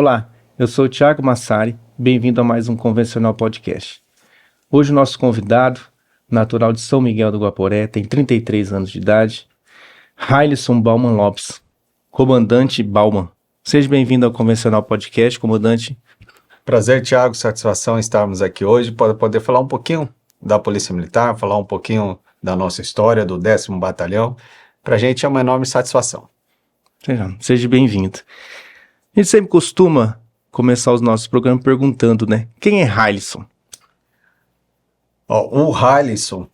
Olá, eu sou o Thiago Massari, bem-vindo a mais um Convencional Podcast. Hoje o nosso convidado, natural de São Miguel do Guaporé, tem 33 anos de idade, Hailson Bauman Lopes, comandante Bauman. Seja bem-vindo ao Convencional Podcast, comandante. Prazer, Thiago, satisfação estarmos aqui hoje para poder falar um pouquinho da Polícia Militar, falar um pouquinho da nossa história, do 10º Batalhão. Para a gente é uma enorme satisfação. Seja bem-vindo. A gente sempre costuma começar os nossos programas perguntando, né? Quem é Hailson? O Hailson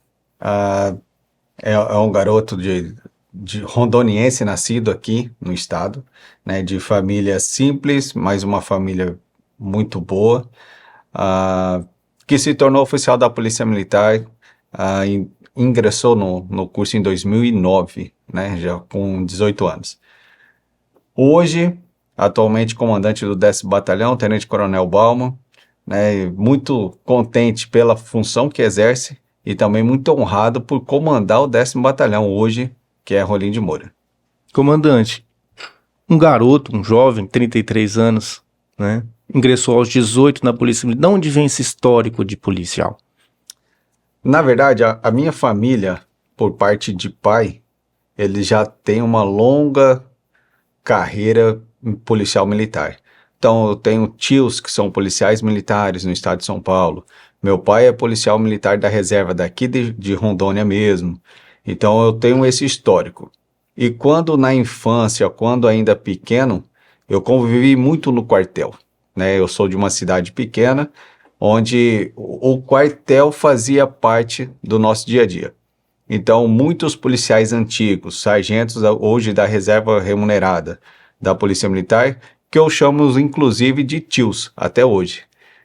é um garoto de rondoniense, nascido aqui no estado, né, de família simples, mas uma família muito boa, que se tornou oficial da Polícia Militar, ingressou no curso em 2009, né, já com 18 anos. Hoje, atualmente comandante do 10º Batalhão, Tenente Coronel Bauman, né, muito contente pela função que exerce e também muito honrado por comandar o 10º Batalhão hoje, que é Rolim de Moura. Comandante, um garoto, um jovem, 33 anos, né, ingressou aos 18 na Polícia Militar. De onde vem esse histórico de policial? Na verdade, a minha família, por parte de pai, ele já tem uma longa carreira policial militar. Então, eu tenho tios que são policiais militares no estado de São Paulo. Meu pai é policial militar da reserva daqui de Rondônia mesmo. Então, eu tenho esse histórico. E quando na infância, quando ainda pequeno, eu convivi muito no quartel, né? Eu sou de uma cidade pequena, onde o quartel fazia parte do nosso dia a dia. Então, muitos policiais antigos, sargentos hoje da reserva remunerada da Polícia Militar, que eu chamo inclusive de tios até hoje.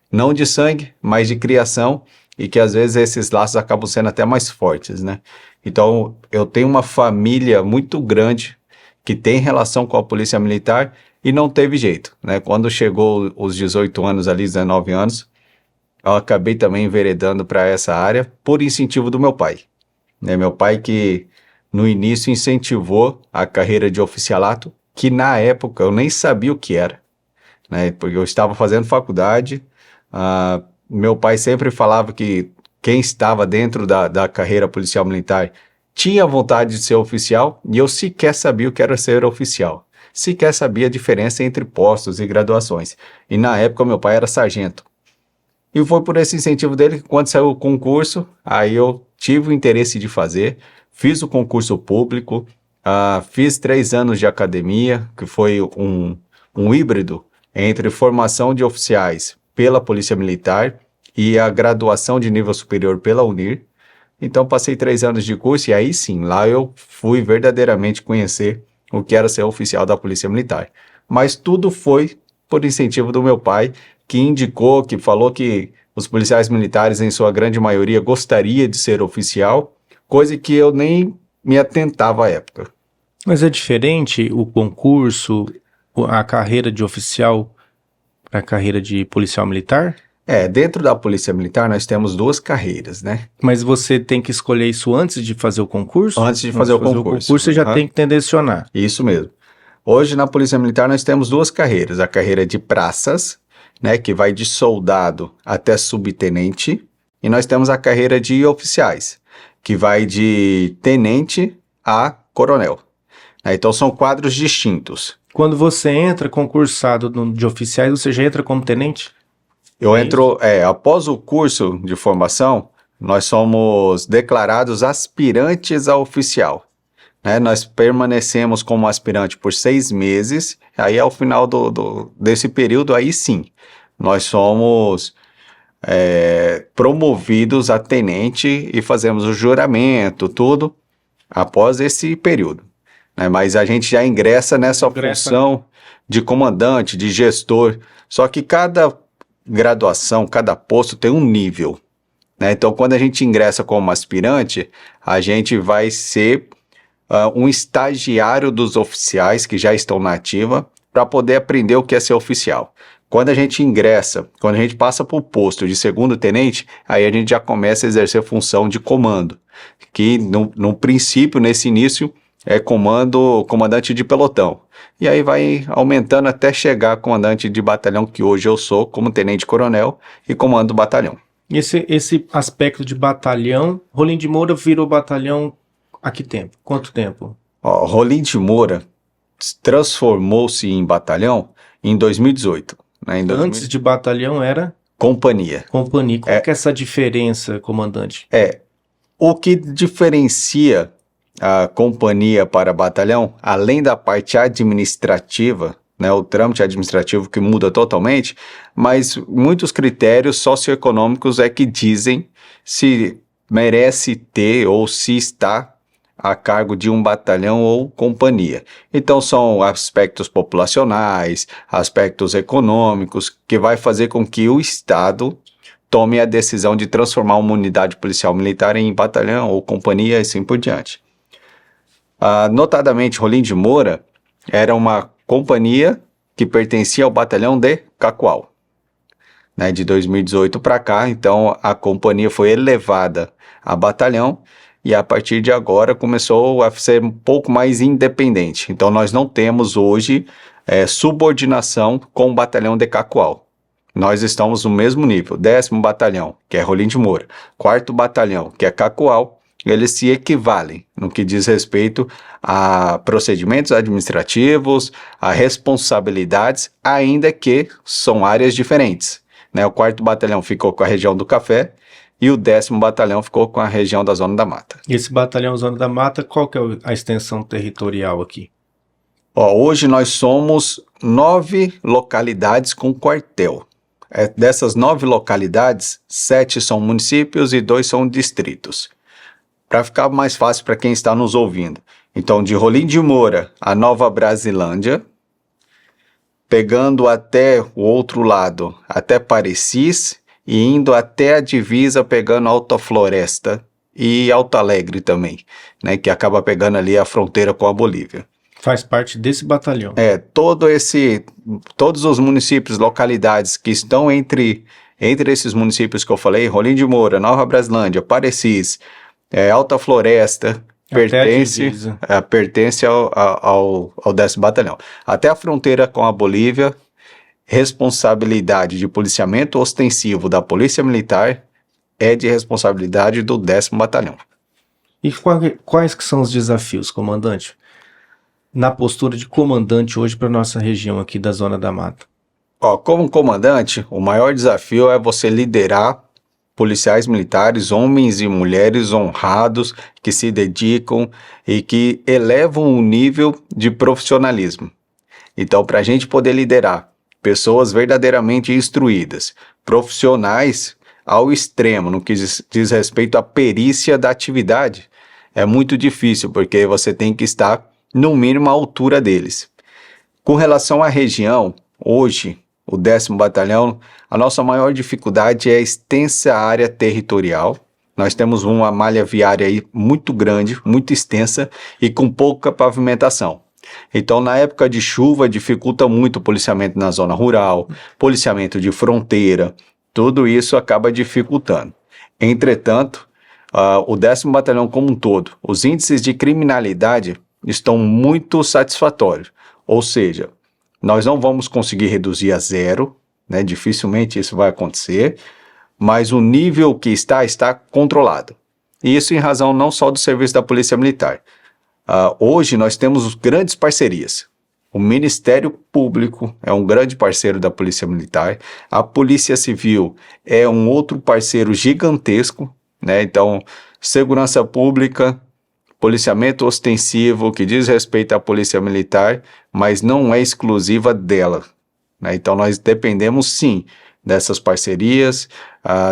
Não de sangue, mas de criação, e que às vezes esses laços acabam sendo até mais fortes, né? Então, eu tenho uma família muito grande que tem relação com a Polícia Militar e não teve jeito, né? Quando chegou os 18 anos ali, 19 anos, eu acabei também enveredando para essa área por incentivo do meu pai. Meu pai que no início incentivou a carreira de oficialato, que na época eu nem sabia o que era, né? Porque eu estava fazendo faculdade, meu pai sempre falava que quem estava dentro da carreira policial militar tinha vontade de ser oficial, e eu sequer sabia o que era ser oficial, sequer sabia a diferença entre postos e graduações, e na época meu pai era sargento. E foi por esse incentivo dele que quando saiu o concurso, aí eu tive o interesse de fazer, fiz o concurso público, fiz 3 anos de academia, que foi um híbrido entre formação de oficiais pela Polícia Militar e a graduação de nível superior pela UNIR. Então passei 3 anos de curso e aí sim, lá eu fui verdadeiramente conhecer o que era ser oficial da Polícia Militar. Mas tudo foi por incentivo do meu pai, que indicou, que falou que os policiais militares, em sua grande maioria, gostaria de ser oficial, coisa que eu nem me atentava à época. Mas é diferente o concurso, a carreira de oficial para a carreira de policial militar? Dentro da Polícia Militar nós temos 2 carreiras, né? Mas você tem que escolher isso antes de fazer o concurso? Antes de fazer o concurso. Você já tem que tendencionar. Isso mesmo. Hoje na Polícia Militar nós temos 2 carreiras, a carreira de praças, né, que vai de soldado até subtenente, e nós temos a carreira de oficiais, que vai de tenente a coronel. Então são quadros distintos. Quando você entra concursado de oficiais, você já entra como tenente? Eu entro, após o curso de formação, nós somos declarados aspirantes a oficial. Né? Nós permanecemos como aspirante por 6 meses, aí ao final desse período, aí sim, nós somos promovidos a tenente e fazemos o juramento, tudo, após esse período. Né? Mas a gente já ingressa nessa função de comandante, de gestor, só que cada graduação, cada posto tem um nível. Né? Então, quando a gente ingressa como aspirante, a gente vai ser um estagiário dos oficiais que já estão na ativa para poder aprender o que é ser oficial. Quando a gente ingressa, quando a gente passa para o posto de segundo tenente, aí a gente já começa a exercer função de comando, que no princípio, nesse início, é comandante de pelotão. E aí vai aumentando até chegar a comandante de batalhão, que hoje eu sou, como tenente-coronel, e comando o batalhão. Esse aspecto de batalhão, Rolim de Moura virou batalhão há que tempo? Quanto tempo? Rolim de Moura transformou-se em batalhão em 2018. Né? Antes de batalhão era? Companhia. Companhia. Qual que é essa diferença, comandante? O que diferencia a companhia para batalhão, além da parte administrativa, né, o trâmite administrativo que muda totalmente, mas muitos critérios socioeconômicos é que dizem se merece ter ou se está a cargo de um batalhão ou companhia. Então são aspectos populacionais, aspectos econômicos, que vai fazer com que o Estado tome a decisão de transformar uma unidade policial militar em batalhão ou companhia e assim por diante. Notadamente, Rolim de Moura era uma companhia que pertencia ao batalhão de Cacoal. Né, de 2018 para cá, então a companhia foi elevada a batalhão e a partir de agora começou a ser um pouco mais independente. Então nós não temos hoje subordinação com o batalhão de Cacoal. Nós estamos no mesmo nível, 10º batalhão, que é Rolim de Moura, 4º batalhão, que é Cacoal, eles se equivalem no que diz respeito a procedimentos administrativos, a responsabilidades, ainda que são áreas diferentes. Né? O 4º batalhão ficou com a região do Café e o 10º batalhão ficou com a região da Zona da Mata. E esse batalhão Zona da Mata, qual que é a extensão territorial aqui? Hoje nós somos 9 localidades com quartel. Dessas 9 localidades, 7 são municípios e 2 são distritos. Para ficar mais fácil para quem está nos ouvindo. Então, de Rolim de Moura a Nova Brasilândia, pegando até o outro lado, até Parecis, e indo até a divisa, pegando Alta Floresta e Alto Alegre também, né, que acaba pegando ali a fronteira com a Bolívia. Faz parte desse batalhão. Todos os municípios, localidades que estão entre esses municípios que eu falei, Rolim de Moura, Nova Brasilândia, Parecis, Alta Floresta, pertence ao 10º Batalhão. Até a fronteira com a Bolívia, responsabilidade de policiamento ostensivo da Polícia Militar é de responsabilidade do 10º Batalhão. E quais que são os desafios, comandante? Na postura de comandante hoje para nossa região aqui da Zona da Mata? Como comandante, o maior desafio é você liderar policiais militares, homens e mulheres honrados, que se dedicam e que elevam o nível de profissionalismo. Então, para a gente poder liderar pessoas verdadeiramente instruídas, profissionais ao extremo, no que diz respeito à perícia da atividade, é muito difícil, porque você tem que estar, no mínimo, à altura deles. Com relação à região, hoje, o 10º Batalhão, a nossa maior dificuldade é a extensa área territorial. Nós temos uma malha viária aí muito grande, muito extensa e com pouca pavimentação. Então, na época de chuva, dificulta muito o policiamento na zona rural, policiamento de fronteira, tudo isso acaba dificultando. Entretanto, o 10º Batalhão como um todo, os índices de criminalidade estão muito satisfatórios, ou seja, nós não vamos conseguir reduzir a zero, né? Dificilmente isso vai acontecer, mas o nível que está controlado. E isso em razão não só do serviço da Polícia Militar. Hoje nós temos grandes parcerias. O Ministério Público é um grande parceiro da Polícia Militar, a Polícia Civil é um outro parceiro gigantesco, né? Então, segurança pública, policiamento ostensivo, que diz respeito à Polícia Militar, mas não é exclusiva dela. Né? Então nós dependemos sim dessas parcerias,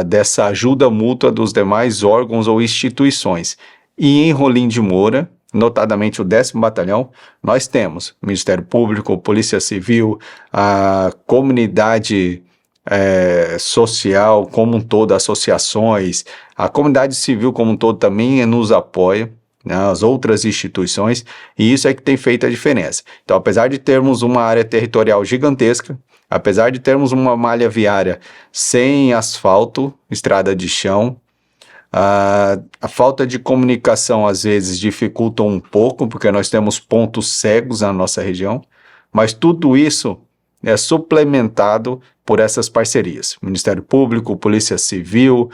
dessa ajuda mútua dos demais órgãos ou instituições. E em Rolim de Moura, notadamente o 10º Batalhão, nós temos Ministério Público, Polícia Civil, a comunidade social como um todo, associações, a comunidade civil como um todo também nos apoia, as outras instituições, e isso é que tem feito a diferença. Então, apesar de termos uma área territorial gigantesca, apesar de termos uma malha viária sem asfalto, estrada de chão, A falta de comunicação às vezes dificulta um pouco, porque nós temos pontos cegos na nossa região, mas tudo isso é suplementado por essas parcerias. Ministério Público, Polícia Civil,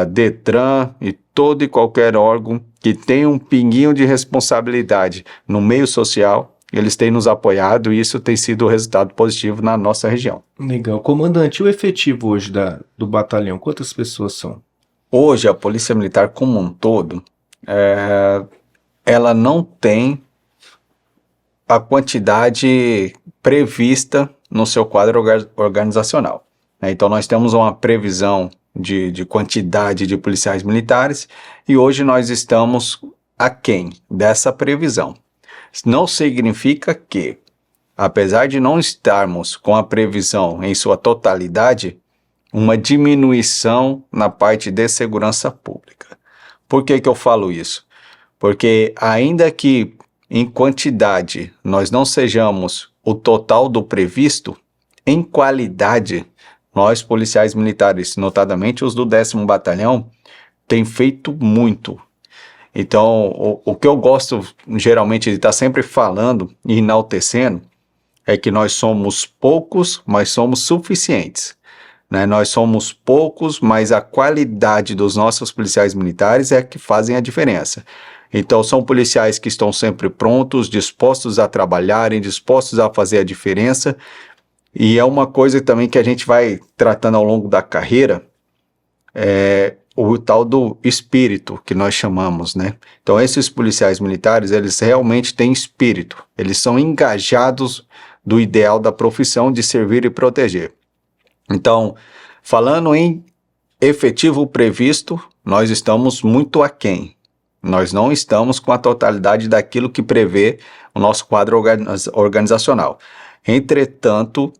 Detran e todo e qualquer órgão que tenha um pinguinho de responsabilidade no meio social, eles têm nos apoiado e isso tem sido um resultado positivo na nossa região. Legal. Comandante, o efetivo hoje do batalhão, quantas pessoas são? Hoje, a Polícia Militar como um todo, ela não tem a quantidade prevista no seu quadro organizacional. Então, nós temos uma previsão de quantidade de policiais militares e hoje nós estamos aquém dessa previsão. Não significa que, apesar de não estarmos com a previsão em sua totalidade, uma diminuição na parte de segurança pública. Por que eu falo isso? Porque ainda que em quantidade nós não sejamos o total do previsto, em qualidade, nós policiais militares, notadamente os do 10º Batalhão, tem feito muito. Então, o que eu gosto geralmente de estar sempre falando e enaltecendo é que nós somos poucos, mas somos suficientes. Nós somos poucos, mas a qualidade dos nossos policiais militares é que fazem a diferença. Então, são policiais que estão sempre prontos, dispostos a trabalharem, dispostos a fazer a diferença. E é uma coisa também que a gente vai tratando ao longo da carreira, o tal do espírito que nós chamamos, né? Então, esses policiais militares, eles realmente têm espírito. Eles são engajados do ideal da profissão de servir e proteger. Então, falando em efetivo previsto, nós estamos muito aquém. Nós não estamos com a totalidade daquilo que prevê o nosso quadro organizacional. Entretanto,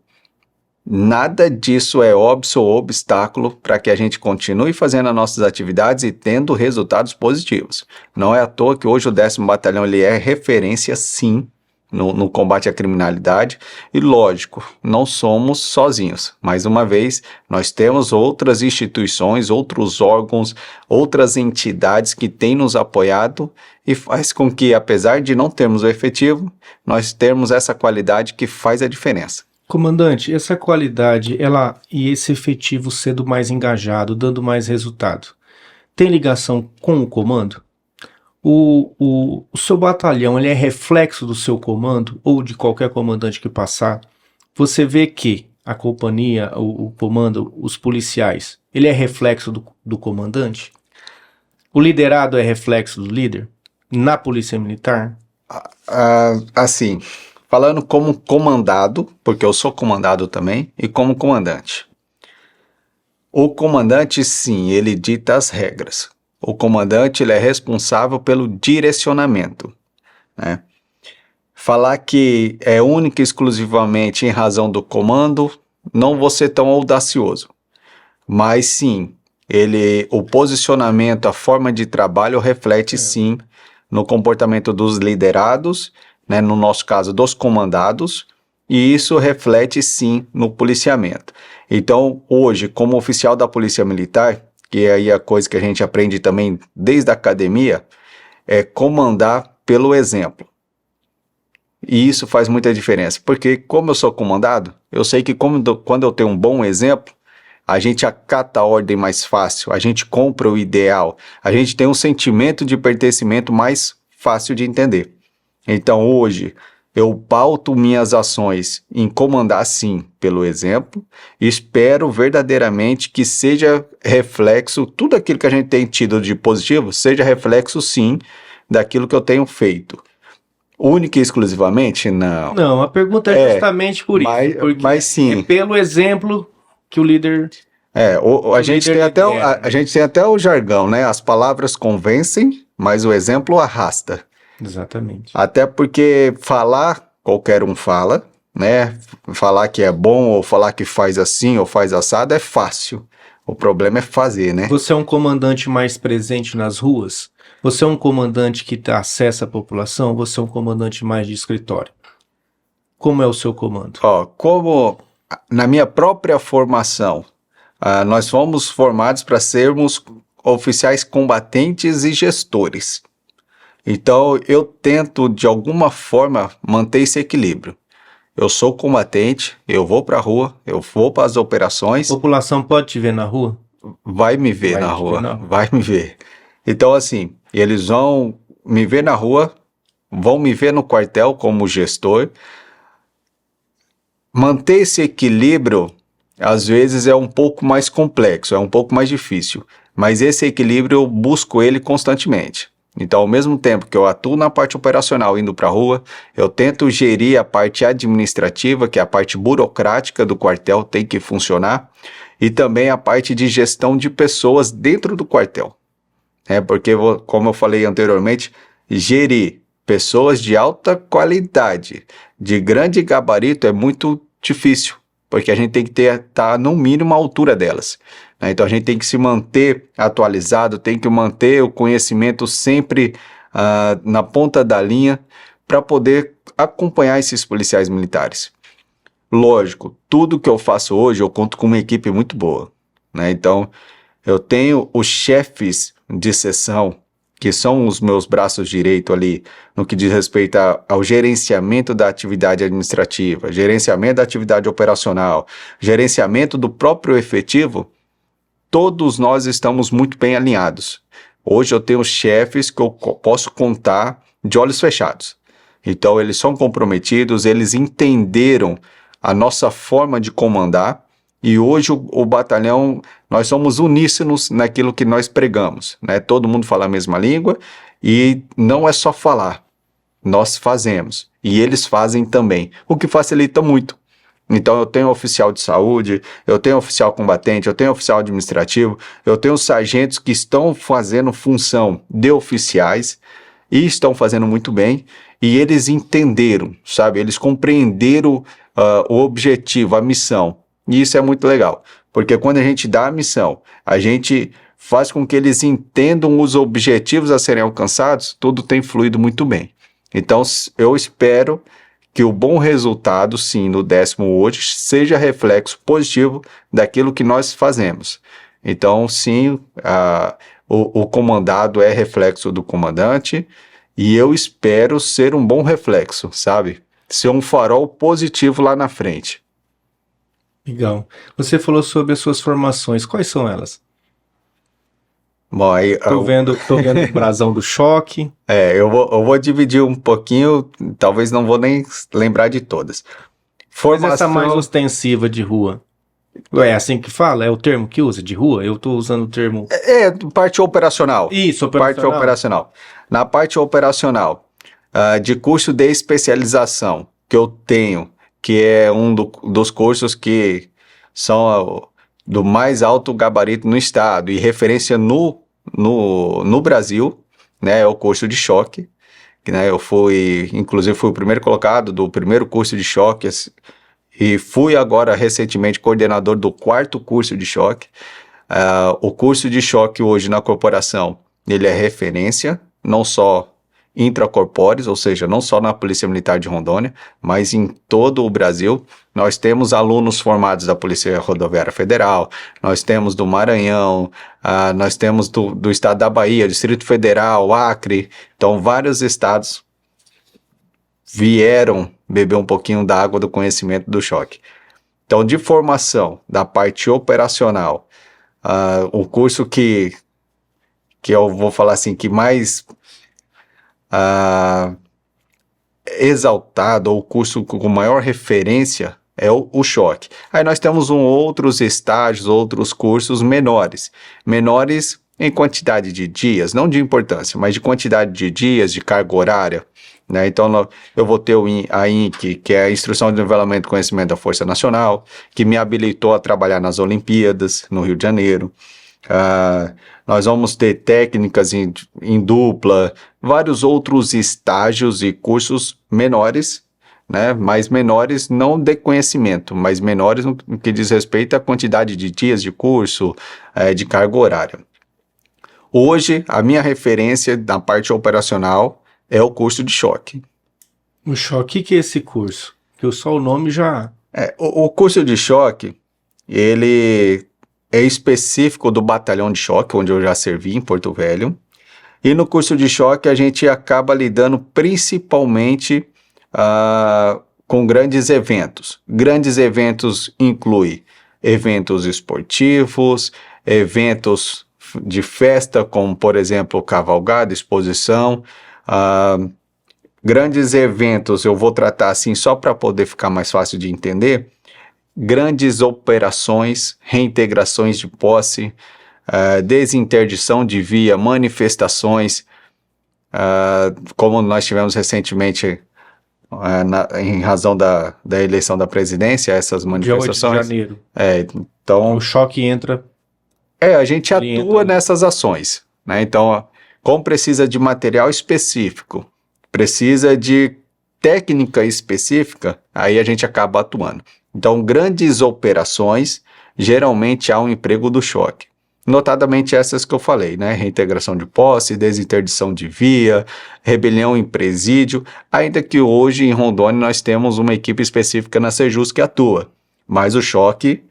nada disso é óbvio ou obstáculo para que a gente continue fazendo as nossas atividades e tendo resultados positivos. Não é à toa que hoje o 10º Batalhão ele é referência, sim, no combate à criminalidade, e lógico, não somos sozinhos. Mais uma vez, nós temos outras instituições, outros órgãos, outras entidades que têm nos apoiado e faz com que, apesar de não termos o efetivo, nós termos essa qualidade que faz a diferença. Comandante, essa qualidade e esse efetivo sendo mais engajado, dando mais resultado, tem ligação com o comando? O seu batalhão ele é reflexo do seu comando ou de qualquer comandante que passar? Você vê que a companhia, o comando, os policiais, ele é reflexo do comandante? O liderado é reflexo do líder? Na Polícia Militar? Assim, falando como comandado, porque eu sou comandado também, e como comandante. O comandante, sim, ele dita as regras. O comandante ele é responsável pelo direcionamento, né? Falar que é única e exclusivamente em razão do comando, não vou ser tão audacioso. Mas sim, o posicionamento, a forma de trabalho reflete sim no comportamento dos liderados, né, no nosso caso dos comandados, e isso reflete sim no policiamento. Então, hoje, como oficial da Polícia Militar, que é aí a coisa que a gente aprende também desde a academia, é comandar pelo exemplo. E isso faz muita diferença, porque como eu sou comandado, eu sei que quando eu tenho um bom exemplo, a gente acata a ordem mais fácil, a gente compra o ideal, a gente tem um sentimento de pertencimento mais fácil de entender. Então hoje, eu pauto minhas ações em comandar sim pelo exemplo e espero verdadeiramente que seja reflexo, tudo aquilo que a gente tem tido de positivo, seja reflexo sim daquilo que eu tenho feito. Única e exclusivamente, não. Não, a pergunta é justamente por isso. Mas sim. É pelo exemplo que o líder... A gente tem até o jargão, né? As palavras convencem, mas o exemplo arrasta. Exatamente. Até porque falar, qualquer um fala, né? Falar que é bom ou falar que faz assim ou faz assado é fácil. O problema é fazer, né? Você é um comandante mais presente nas ruas? Você é um comandante que acessa a população? Você é um comandante mais de escritório? Como é o seu comando? Como na minha própria formação, nós fomos formados para sermos oficiais combatentes e gestores. Então, eu tento, de alguma forma, manter esse equilíbrio. Eu sou combatente, eu vou para a rua, eu vou para as operações. A população pode te ver na rua? Vai me ver Vai na te rua, ver na rua. vai me ver. Então, assim, eles vão me ver na rua, vão me ver no quartel como gestor. Manter esse equilíbrio, às vezes, é um pouco mais complexo, é um pouco mais difícil, mas esse equilíbrio eu busco ele constantemente. Então, ao mesmo tempo que eu atuo na parte operacional indo para a rua, eu tento gerir a parte administrativa, que é a parte burocrática do quartel, tem que funcionar, e também a parte de gestão de pessoas dentro do quartel. Porque, como eu falei anteriormente, gerir pessoas de alta qualidade, de grande gabarito, é muito difícil, porque a gente tem que estar no mínimo à altura delas. Então a gente tem que se manter atualizado, tem que manter o conhecimento sempre na ponta da linha para poder acompanhar esses policiais militares. Lógico, tudo que eu faço hoje eu conto com uma equipe muito boa, Então eu tenho os chefes de seção, que são os meus braços direitos ali, no que diz respeito ao gerenciamento da atividade administrativa, gerenciamento da atividade operacional, gerenciamento do próprio efetivo. Todos nós estamos muito bem alinhados. Hoje eu tenho chefes que eu posso contar de olhos fechados. Então eles são comprometidos, eles entenderam a nossa forma de comandar, e hoje o batalhão, nós somos uníssonos naquilo que nós pregamos, Todo mundo fala a mesma língua, e não é só falar, nós fazemos, e eles fazem também, o que facilita muito. Então eu tenho oficial de saúde, eu tenho oficial combatente, eu tenho oficial administrativo, eu tenho sargentos que estão fazendo função de oficiais e estão fazendo muito bem, e eles entenderam, Eles compreenderam o objetivo, a missão. E isso é muito legal, porque quando a gente dá a missão, a gente faz com que eles entendam os objetivos a serem alcançados, tudo tem fluído muito bem. Então eu espero que o bom resultado, sim, no 10º hoje, seja reflexo positivo daquilo que nós fazemos. Então, sim, o comandado é reflexo do comandante, e eu espero ser um bom reflexo, Ser um farol positivo lá na frente. Legal. Você falou sobre as suas formações. Quais são elas? Bom, aí, Tô vendo o brasão do choque. Eu vou dividir um pouquinho, talvez não vou nem lembrar de todas. Mas essa mais ostensiva de rua, é assim que fala? É o termo que usa, de rua? Eu tô usando o termo... Parte operacional. Isso, operacional. Parte operacional. Na parte operacional, de curso de especialização que eu tenho, que é um dos cursos que são do mais alto gabarito no estado e referência no Brasil, é o curso de choque, que eu inclusive fui o primeiro colocado do primeiro curso de choque, e fui agora recentemente coordenador do 4º curso de choque. O curso de choque hoje na corporação, ele é referência, não só intracorpóreos, ou seja, não só na Polícia Militar de Rondônia, mas em todo o Brasil. Nós temos alunos formados da Polícia Rodoviária Federal, nós temos do Maranhão, nós temos do estado da Bahia, Distrito Federal, Acre. Então, vários estados vieram beber um pouquinho da água do conhecimento do choque. Então, de formação, da parte operacional, o curso que eu vou falar assim, que mais exaltado, ou o curso com maior referência, é o choque. Aí nós temos outros estágios, outros cursos menores em quantidade de dias, não de importância, mas de quantidade de dias, de carga horária, Então eu vou ter a INC, que é a Instrução de Nivelamento e Conhecimento da Força Nacional, que me habilitou a trabalhar nas Olimpíadas, no Rio de Janeiro. Nós vamos ter técnicas em dupla, vários outros estágios e cursos menores, mas menores não de conhecimento, mas menores no que diz respeito à quantidade de dias de curso, de carga horária. Hoje, a minha referência na parte operacional é o curso de choque. O choque, o que é esse curso? Que só o nome já... O curso de choque, ele é específico do batalhão de choque, onde eu já servi em Porto Velho. E no curso de choque a gente acaba lidando principalmente com grandes eventos. Grandes eventos incluem eventos esportivos, eventos de festa, como por exemplo cavalgada, exposição. Grandes eventos, eu vou tratar assim só para poder ficar mais fácil de entender. Grandes operações, reintegrações de posse, desinterdição de via, manifestações, como nós tivemos recentemente em razão da eleição da presidência, essas manifestações. Dia 8 de janeiro. Então, O choque entra. a gente atua nessas ações, né? Então, como precisa de material específico, precisa de técnica específica, aí a gente acaba atuando. Então, grandes operações, geralmente há um emprego do choque. Notadamente essas que eu falei, né? Reintegração de posse, desinterdição de via, rebelião em presídio, ainda que hoje em Rondônia nós temos uma equipe específica na Sejus que atua, mas o choque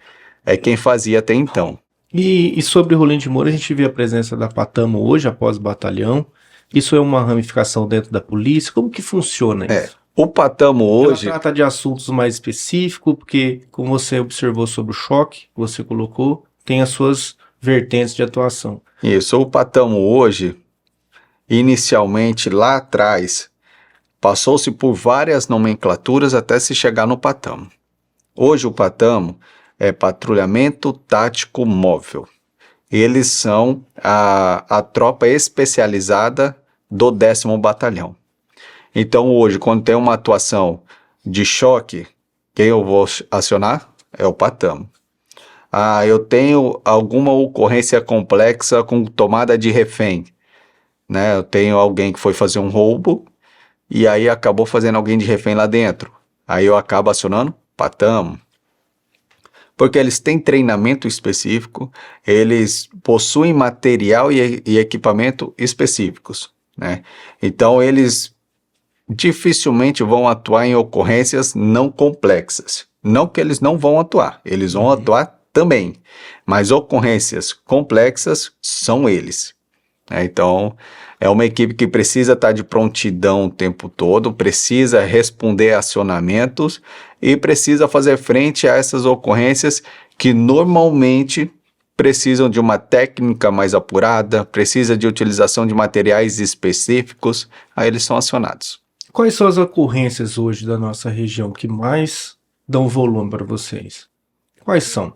é quem fazia até então. E sobre Rolim de Moura, a gente vê a presença da Patamo hoje, após o batalhão. Isso é uma ramificação dentro da polícia? Como que funciona isso? O Patamo hoje... Ela trata de assuntos mais específicos, porque, como você observou sobre o choque, que você colocou, tem as suas vertentes de atuação. Isso, o Patamo hoje, inicialmente lá atrás, passou-se por várias nomenclaturas até se chegar no Patamo. Hoje o Patamo é patrulhamento tático móvel. Eles são a tropa especializada do 10º Batalhão. Então hoje, quando tem uma atuação de choque, quem eu vou acionar é o Patamo. Eu tenho alguma ocorrência complexa com tomada de refém, né? Eu tenho alguém que foi fazer um roubo e aí acabou fazendo alguém de refém lá dentro. Aí eu acabo acionando Patamo. Porque eles têm treinamento específico, eles possuem material e equipamento específicos, né? Então eles dificilmente vão atuar em ocorrências não complexas. Não que eles não vão atuar, eles vão atuar também, mas ocorrências complexas são eles. Então, é uma equipe que precisa estar de prontidão o tempo todo, precisa responder a acionamentos e precisa fazer frente a essas ocorrências que normalmente precisam de uma técnica mais apurada, precisa de utilização de materiais específicos, aí eles são acionados. Quais são as ocorrências hoje da nossa região que mais dão volume para vocês? Quais são?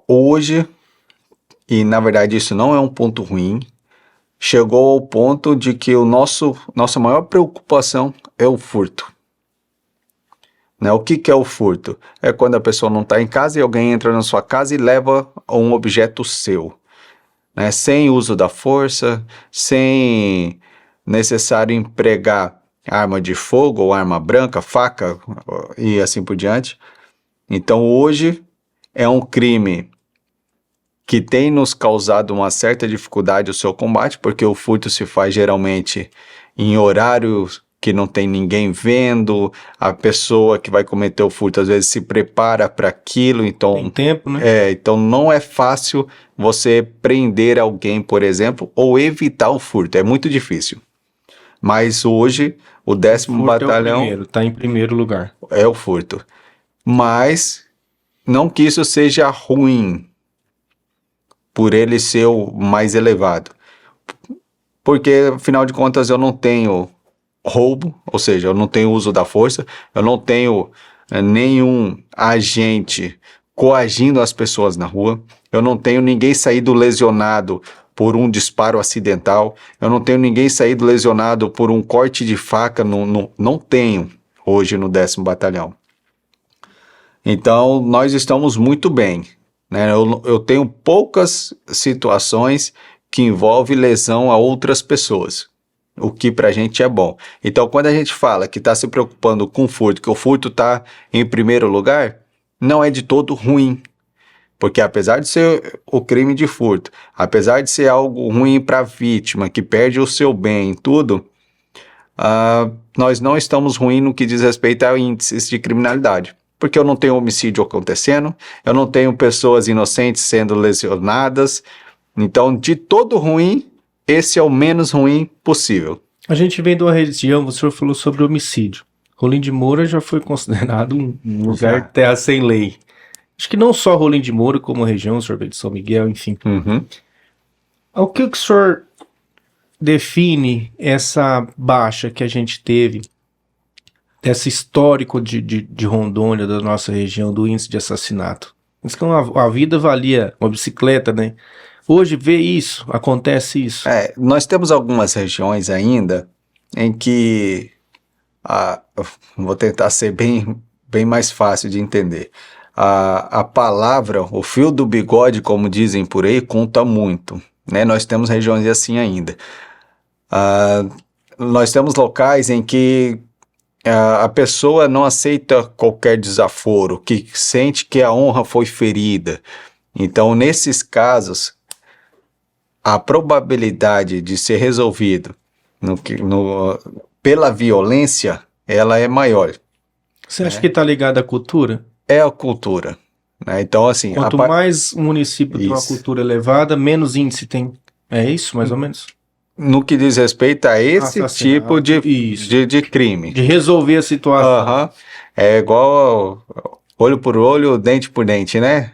Hoje, e na verdade isso não é um ponto ruim, chegou ao ponto de que nossa maior preocupação é o furto. Né? O que é o furto? É quando a pessoa não está em casa e alguém entra na sua casa e leva um objeto seu, né? Sem uso da força, sem necessário empregar arma de fogo ou arma branca, faca e assim por diante. Então hoje é um crime que tem nos causado uma certa dificuldade o seu combate, porque o furto se faz geralmente em horários que não tem ninguém vendo, a pessoa que vai cometer o furto às vezes se prepara para aquilo, então... Tem tempo, né? Então não é fácil você prender alguém, por exemplo, ou evitar o furto, é muito difícil. Mas hoje, o 10º Batalhão... Está em primeiro lugar. É o furto. Mas não que isso seja ruim, por ele ser o mais elevado. Porque, afinal de contas, eu não tenho roubo, ou seja, eu não tenho uso da força, eu não tenho nenhum agente coagindo as pessoas na rua, eu não tenho ninguém saído lesionado por um disparo acidental, eu não tenho ninguém saído lesionado por um corte de faca, não tenho hoje no 10º Batalhão. Então, nós estamos muito bem. Né? Eu tenho poucas situações que envolvem lesão a outras pessoas, o que pra gente é bom. Então, quando a gente fala que está se preocupando com furto, que o furto está em primeiro lugar, não é de todo ruim. Porque apesar de ser o crime de furto, apesar de ser algo ruim para a vítima, que perde o seu bem, tudo, nós não estamos ruim no que diz respeito a índices de criminalidade. porque eu não tenho homicídio acontecendo, eu não tenho pessoas inocentes sendo lesionadas. Então, de todo ruim, esse é o menos ruim possível. A gente vem de uma região, o senhor falou sobre homicídio. Rolim de Moura já foi considerado um lugar de terra sem lei. Acho que não só Rolim de Moura, como a região, o senhor veio de São Miguel, enfim. Uhum. O que o senhor define essa baixa que a gente teve, esse histórico de Rondônia, da nossa região, do índice de assassinato? Então a vida valia uma bicicleta, né? Hoje vê isso, acontece isso. Nós temos algumas regiões ainda em que, vou tentar ser bem mais fácil de entender, a palavra, o fio do bigode, como dizem por aí, conta muito, né? Nós temos regiões assim ainda. Nós temos locais em que a pessoa não aceita qualquer desaforo, que sente que a honra foi ferida. Então, nesses casos, a probabilidade de ser resolvido pela violência, ela é maior. Você acha que está ligado à cultura? É a cultura, né? Então, assim... Quanto mais o município tem uma cultura elevada, menos índice tem. É isso, mais ou menos? No que diz respeito a esse tipo de crime. De resolver a situação. É igual olho por olho, dente por dente, né?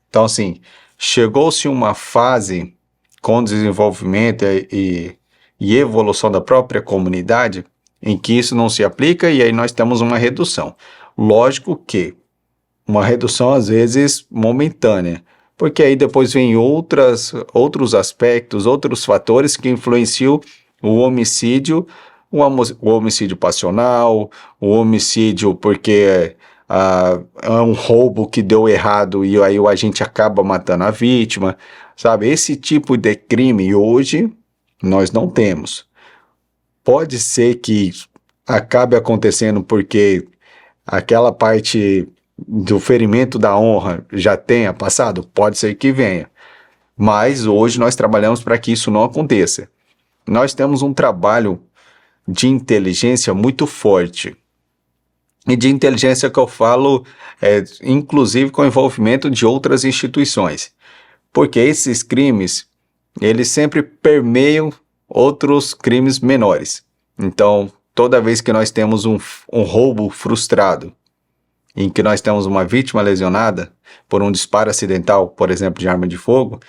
Então, assim, chegou-se uma fase com desenvolvimento e evolução da própria comunidade em que isso não se aplica e aí nós temos uma redução. Lógico que uma redução, às vezes, momentânea, porque aí depois vem outros aspectos, outros fatores que influenciam o homicídio, o homicídio passional, o homicídio porque é um roubo que deu errado e aí o agente acaba matando a vítima, sabe? Esse tipo de crime hoje nós não temos. Pode ser que acabe acontecendo porque aquela parte do ferimento da honra já tenha passado? Pode ser que venha. Mas hoje nós trabalhamos para que isso não aconteça. Nós temos um trabalho de inteligência muito forte. E de inteligência que eu falo, inclusive com o envolvimento de outras instituições. Porque esses crimes, eles sempre permeiam outros crimes menores. Então, toda vez que nós temos um roubo frustrado, em que nós temos uma vítima lesionada por um disparo acidental, por exemplo, de arma de fogo,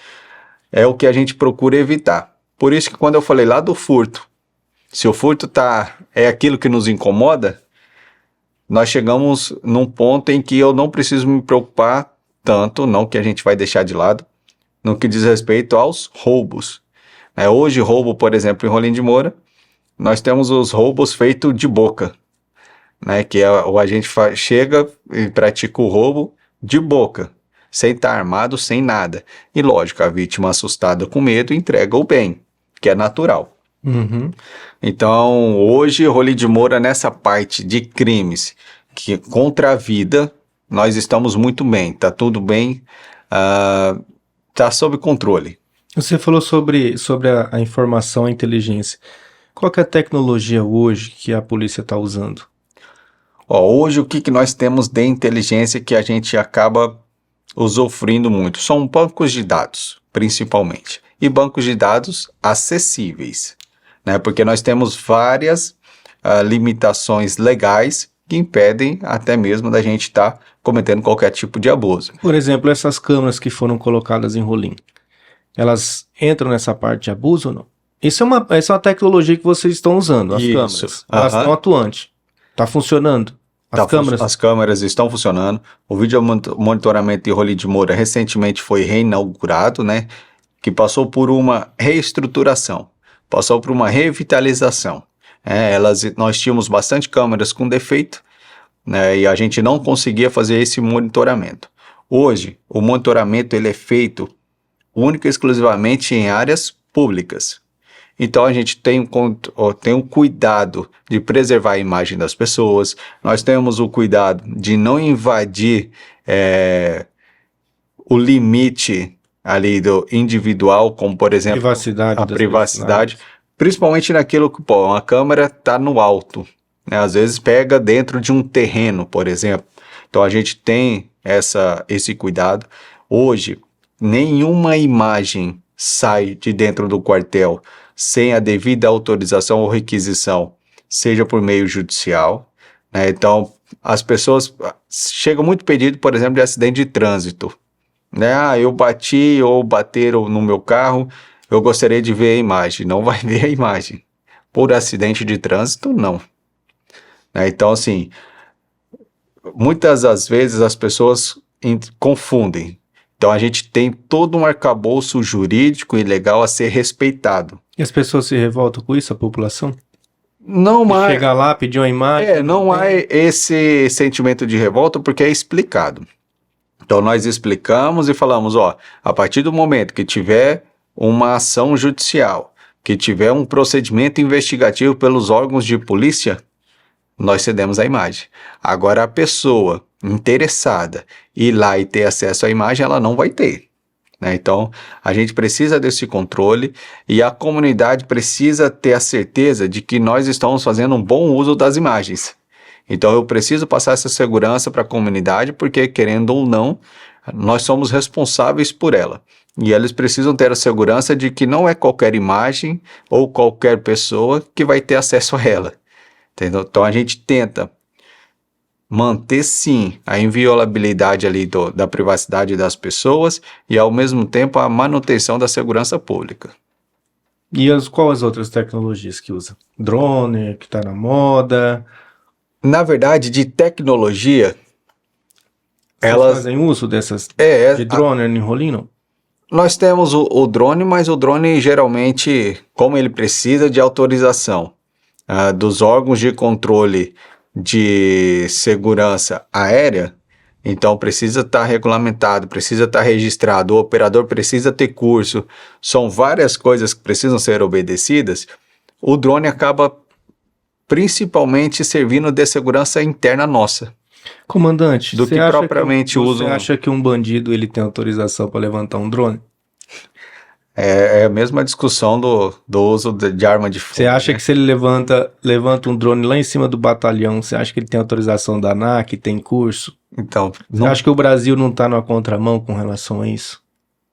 é o que a gente procura evitar. Por isso que quando eu falei lá do furto, se o furto é aquilo que nos incomoda, nós chegamos num ponto em que eu não preciso me preocupar tanto, não que a gente vai deixar de lado, no que diz respeito aos roubos. Hoje, roubo, por exemplo, em Rolim de Moura, nós temos os roubos feitos de boca, né, que o agente chega e pratica o roubo de boca, sem estar armado, sem nada. E lógico, a vítima assustada com medo entrega o bem, que é natural. Uhum. Então, hoje, Rolim de Moura, nessa parte de crimes que contra a vida, nós estamos muito bem, está tudo bem, está sob controle. Você falou sobre a informação, a inteligência. Qual que é a tecnologia hoje que a polícia está usando? Hoje o que nós temos de inteligência que a gente acaba usufruindo muito? São bancos de dados, principalmente. E bancos de dados acessíveis, né? Porque nós temos várias limitações legais que impedem até mesmo da gente estar cometendo qualquer tipo de abuso. Por exemplo, essas câmeras que foram colocadas em Rolim, elas entram nessa parte de abuso ou não? Essa é uma tecnologia que vocês estão usando, as câmeras. Elas estão atuantes. Está funcionando? As câmeras estão funcionando. O vídeo monitoramento de Rolim de Moura recentemente foi reinaugurado, né? Que passou por uma reestruturação, passou por uma revitalização. Nós tínhamos bastante câmeras com defeito, né? E a gente não conseguia fazer esse monitoramento. Hoje, o monitoramento ele é feito única e exclusivamente em áreas públicas. Então a gente tem o cuidado de preservar a imagem das pessoas, nós temos o cuidado de não invadir o limite ali do individual, como por exemplo a privacidade, principalmente naquilo que uma câmera está no alto, né? Às vezes pega dentro de um terreno, por exemplo. Então a gente tem esse cuidado. Hoje, nenhuma imagem sai de dentro do quartel sem a devida autorização ou requisição, seja por meio judicial, né? Então, as pessoas chegam muito pedido, por exemplo, de acidente de trânsito, né? Eu bati ou bateram no meu carro, eu gostaria de ver a imagem. Não vai ver a imagem. Por acidente de trânsito, não. Né? Então, assim, muitas das vezes as pessoas confundem. Então, a gente tem todo um arcabouço jurídico e legal a ser respeitado. E as pessoas se revoltam com isso, a população? Não há, Chegar lá, pedir uma imagem. não há esse sentimento de revolta porque é explicado. Então, nós explicamos e falamos, a partir do momento que tiver uma ação judicial, que tiver um procedimento investigativo pelos órgãos de polícia, nós cedemos a imagem. Agora, a pessoa interessada ir lá e ter acesso à imagem, ela não vai ter. Né? Então, a gente precisa desse controle e a comunidade precisa ter a certeza de que nós estamos fazendo um bom uso das imagens. Então, eu preciso passar essa segurança para a comunidade, porque, querendo ou não, nós somos responsáveis por ela. E eles precisam ter a segurança de que não é qualquer imagem ou qualquer pessoa que vai ter acesso a ela. Entendeu? Então, a gente tenta manter, sim, a inviolabilidade ali da privacidade das pessoas e, ao mesmo tempo, a manutenção da segurança pública. E quais as outras tecnologias que usa? Drone, que está na moda. Na verdade, de tecnologia, Vocês elas fazem uso dessas de drone em rolinho? Nós temos o drone, mas o drone geralmente, como ele precisa de autorização dos órgãos de controle de segurança aérea, então precisa estar regulamentado, precisa estar registrado, o operador precisa ter curso, são várias coisas que precisam ser obedecidas. O drone acaba principalmente servindo de segurança interna nossa. Comandante, do que propriamente usa. Você acha que um bandido ele tem autorização para levantar um drone? É a mesma discussão do uso de arma de fogo. Você acha que se ele levanta um drone lá em cima do batalhão, você acha que ele tem autorização da ANAC, tem curso? Então, você acha que o Brasil não está numa contramão com relação a isso?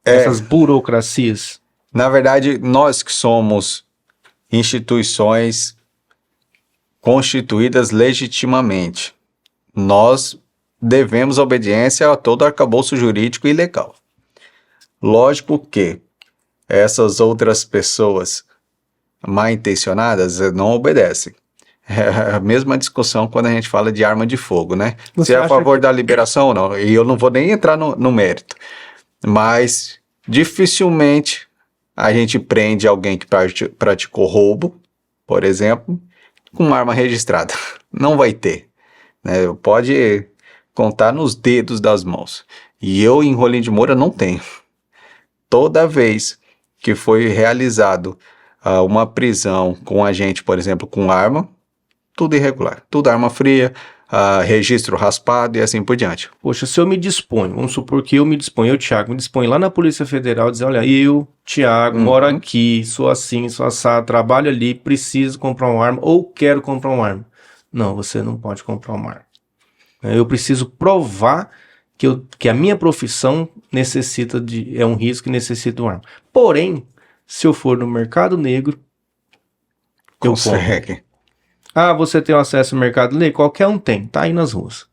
Essas burocracias? Na verdade, nós que somos instituições constituídas legitimamente, nós devemos obediência a todo arcabouço jurídico e legal. Lógico que essas outras pessoas mal intencionadas não obedecem. É a mesma discussão quando a gente fala de arma de fogo, né? Se é a favor da liberação ou não. E eu não vou nem entrar no mérito. Mas dificilmente a gente prende alguém que praticou roubo, por exemplo, com uma arma registrada. Não vai ter. Né? Pode contar nos dedos das mãos. E eu, em Rolim de Moura, não tenho. Toda vez que foi realizado uma prisão com agente, por exemplo, com arma, tudo irregular, tudo arma fria, registro raspado e assim por diante. Poxa, se eu me disponho, vamos supor que eu, Thiago, me disponho lá na Polícia Federal, dizer, olha, eu, Thiago, moro aqui, sou assim, sou assado, trabalho ali, preciso comprar uma arma ou quero comprar uma arma. Não, você não pode comprar uma arma. Eu preciso provar que a minha profissão é um risco e necessita de uma arma. Porém, se eu for no mercado negro, consegue. Você tem acesso ao mercado negro? Qualquer um tem, tá aí nas ruas.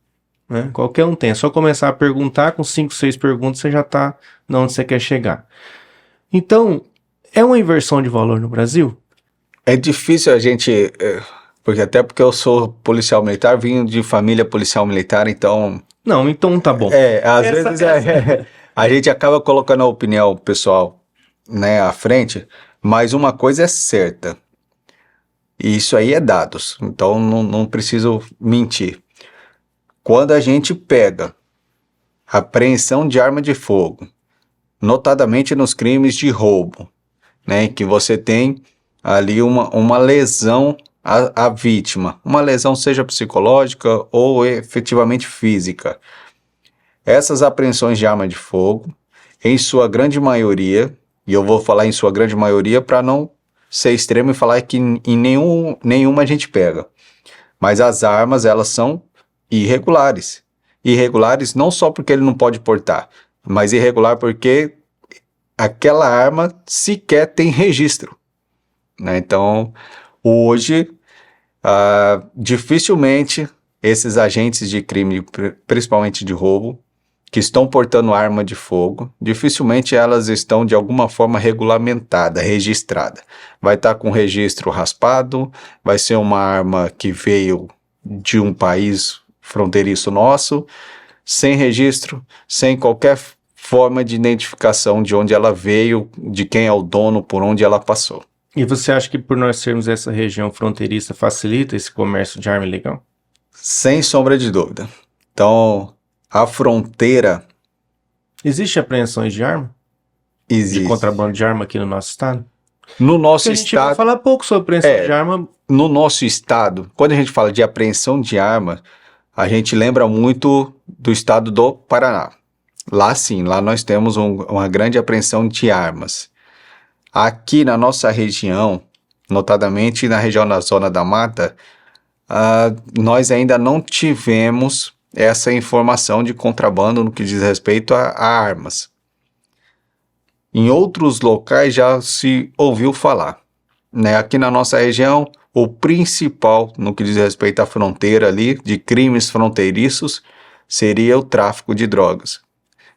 Né? Qualquer um tem, é só começar a perguntar, com 5, 6 perguntas você já tá onde você quer chegar. Então, é uma inversão de valor no Brasil? É difícil a gente... porque eu sou policial militar, vim de família policial militar, então... Não, então tá bom. Às vezes a gente acaba colocando a opinião pessoal, né, à frente, mas uma coisa é certa, e isso aí é dados, então não preciso mentir. Quando a gente pega apreensão de arma de fogo, notadamente nos crimes de roubo, né, que você tem ali uma lesão à vítima, uma lesão seja psicológica ou efetivamente física. Essas apreensões de arma de fogo, em sua grande maioria, e eu vou falar em sua grande maioria para não ser extremo e falar que em nenhuma a gente pega, mas as armas, elas são irregulares. irregulares não só porque ele não pode portar, mas irregular porque aquela arma sequer tem registro, né? Então, hoje, dificilmente esses agentes de crime, principalmente de roubo, que estão portando arma de fogo, dificilmente elas estão de alguma forma regulamentada, registrada. Vai estar com registro raspado, vai ser uma arma que veio de um país fronteiriço nosso, sem registro, sem qualquer forma de identificação de onde ela veio, de quem é o dono, por onde ela passou. E você acha que por nós sermos essa região fronteiriça facilita esse comércio de arma ilegal? Sem sombra de dúvida. Então, a fronteira... Existe apreensões de arma? Existe. De contrabando de arma aqui no nosso estado? No nosso Porque a gente vai estado... falar pouco sobre apreensão de arma. No nosso estado, quando a gente fala de apreensão de arma, a gente lembra muito do estado do Paraná. Lá sim, lá nós temos uma grande apreensão de armas. Aqui na nossa região, notadamente na região da Zona da Mata, nós ainda não tivemos essa informação de contrabando no que diz respeito a armas. Em outros locais já se ouviu falar, né? Aqui na nossa região, o principal no que diz respeito à fronteira ali, de crimes fronteiriços, seria o tráfico de drogas,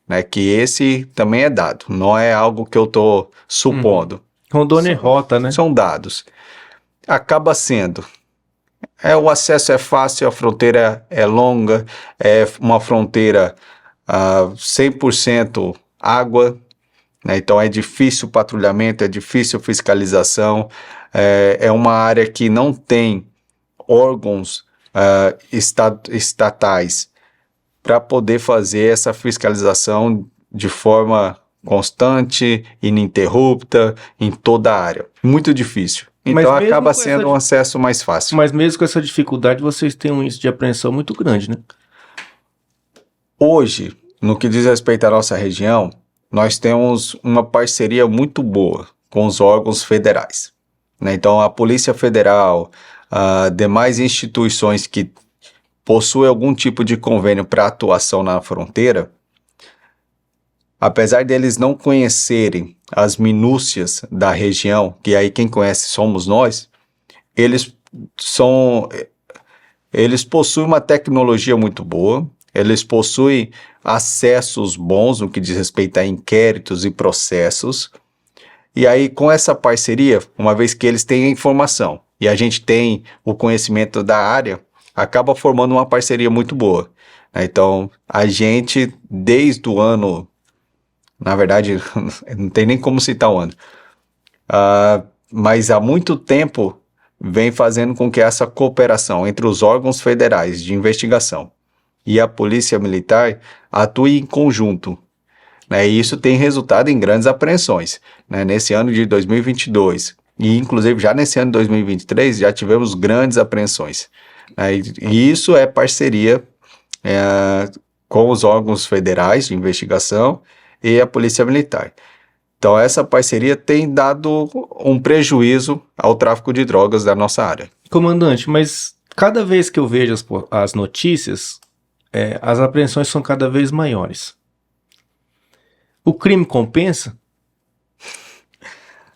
né? Que esse também é dado, não é algo que eu estou supondo. Rondônia e Rota, né? São dados. Acaba sendo... o acesso é fácil, a fronteira é longa, é uma fronteira 100% água, né? Então é difícil o patrulhamento, é difícil fiscalização, é uma área que não tem órgãos estatais para poder fazer essa fiscalização de forma constante, ininterrupta, em toda a área. Muito difícil. Então acaba sendo um acesso mais fácil. Mas mesmo com essa dificuldade, vocês têm um índice de apreensão muito grande, né? Hoje, no que diz respeito à nossa região, nós temos uma parceria muito boa com os órgãos federais, né? Então a Polícia Federal, demais instituições que possuem algum tipo de convênio para atuação na fronteira, apesar deles não conhecerem as minúcias da região, que aí quem conhece somos nós, eles possuem uma tecnologia muito boa, eles possuem acessos bons no que diz respeito a inquéritos e processos, e aí com essa parceria, uma vez que eles têm a informação e a gente tem o conhecimento da área, acaba formando uma parceria muito boa, né? Então a gente, desde o ano... Na verdade, não tem nem como citar o ano. Mas há muito tempo vem fazendo com que essa cooperação entre os órgãos federais de investigação e a Polícia Militar atue em conjunto, né? E isso tem resultado em grandes apreensões, né? Nesse ano de 2022 e inclusive já nesse ano de 2023 já tivemos grandes apreensões, né? E isso é parceria com os órgãos federais de investigação e a Polícia Militar. Então essa parceria tem dado um prejuízo ao tráfico de drogas da nossa área. Comandante, mas cada vez que eu vejo as notícias, as apreensões são cada vez maiores. O crime compensa?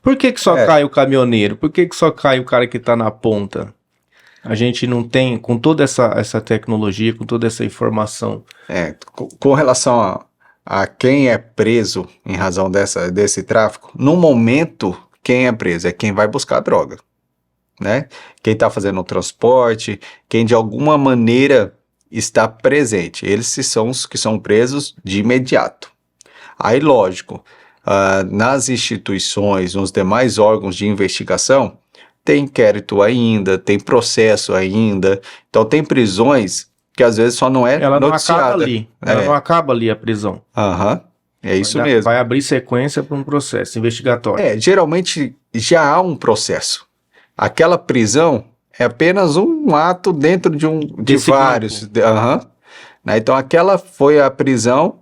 Por que só cai o caminhoneiro? Por que só cai o cara que está na ponta? A gente não tem, com toda essa tecnologia, com toda essa informação. Com relação a quem é preso em razão desse tráfico, no momento, quem é preso é quem vai buscar droga, né? Quem está fazendo o transporte, quem de alguma maneira está presente. Eles são os que são presos de imediato. Aí, lógico, nas instituições, nos demais órgãos de investigação, tem inquérito ainda, tem processo ainda, então tem prisões que às vezes só não é ela noticiada. Não acaba ali. Ela não acaba ali a prisão. É isso mesmo. Vai abrir sequência para um processo investigatório. Geralmente já há um processo. Aquela prisão é apenas um ato dentro de vários. Né? Então aquela foi a prisão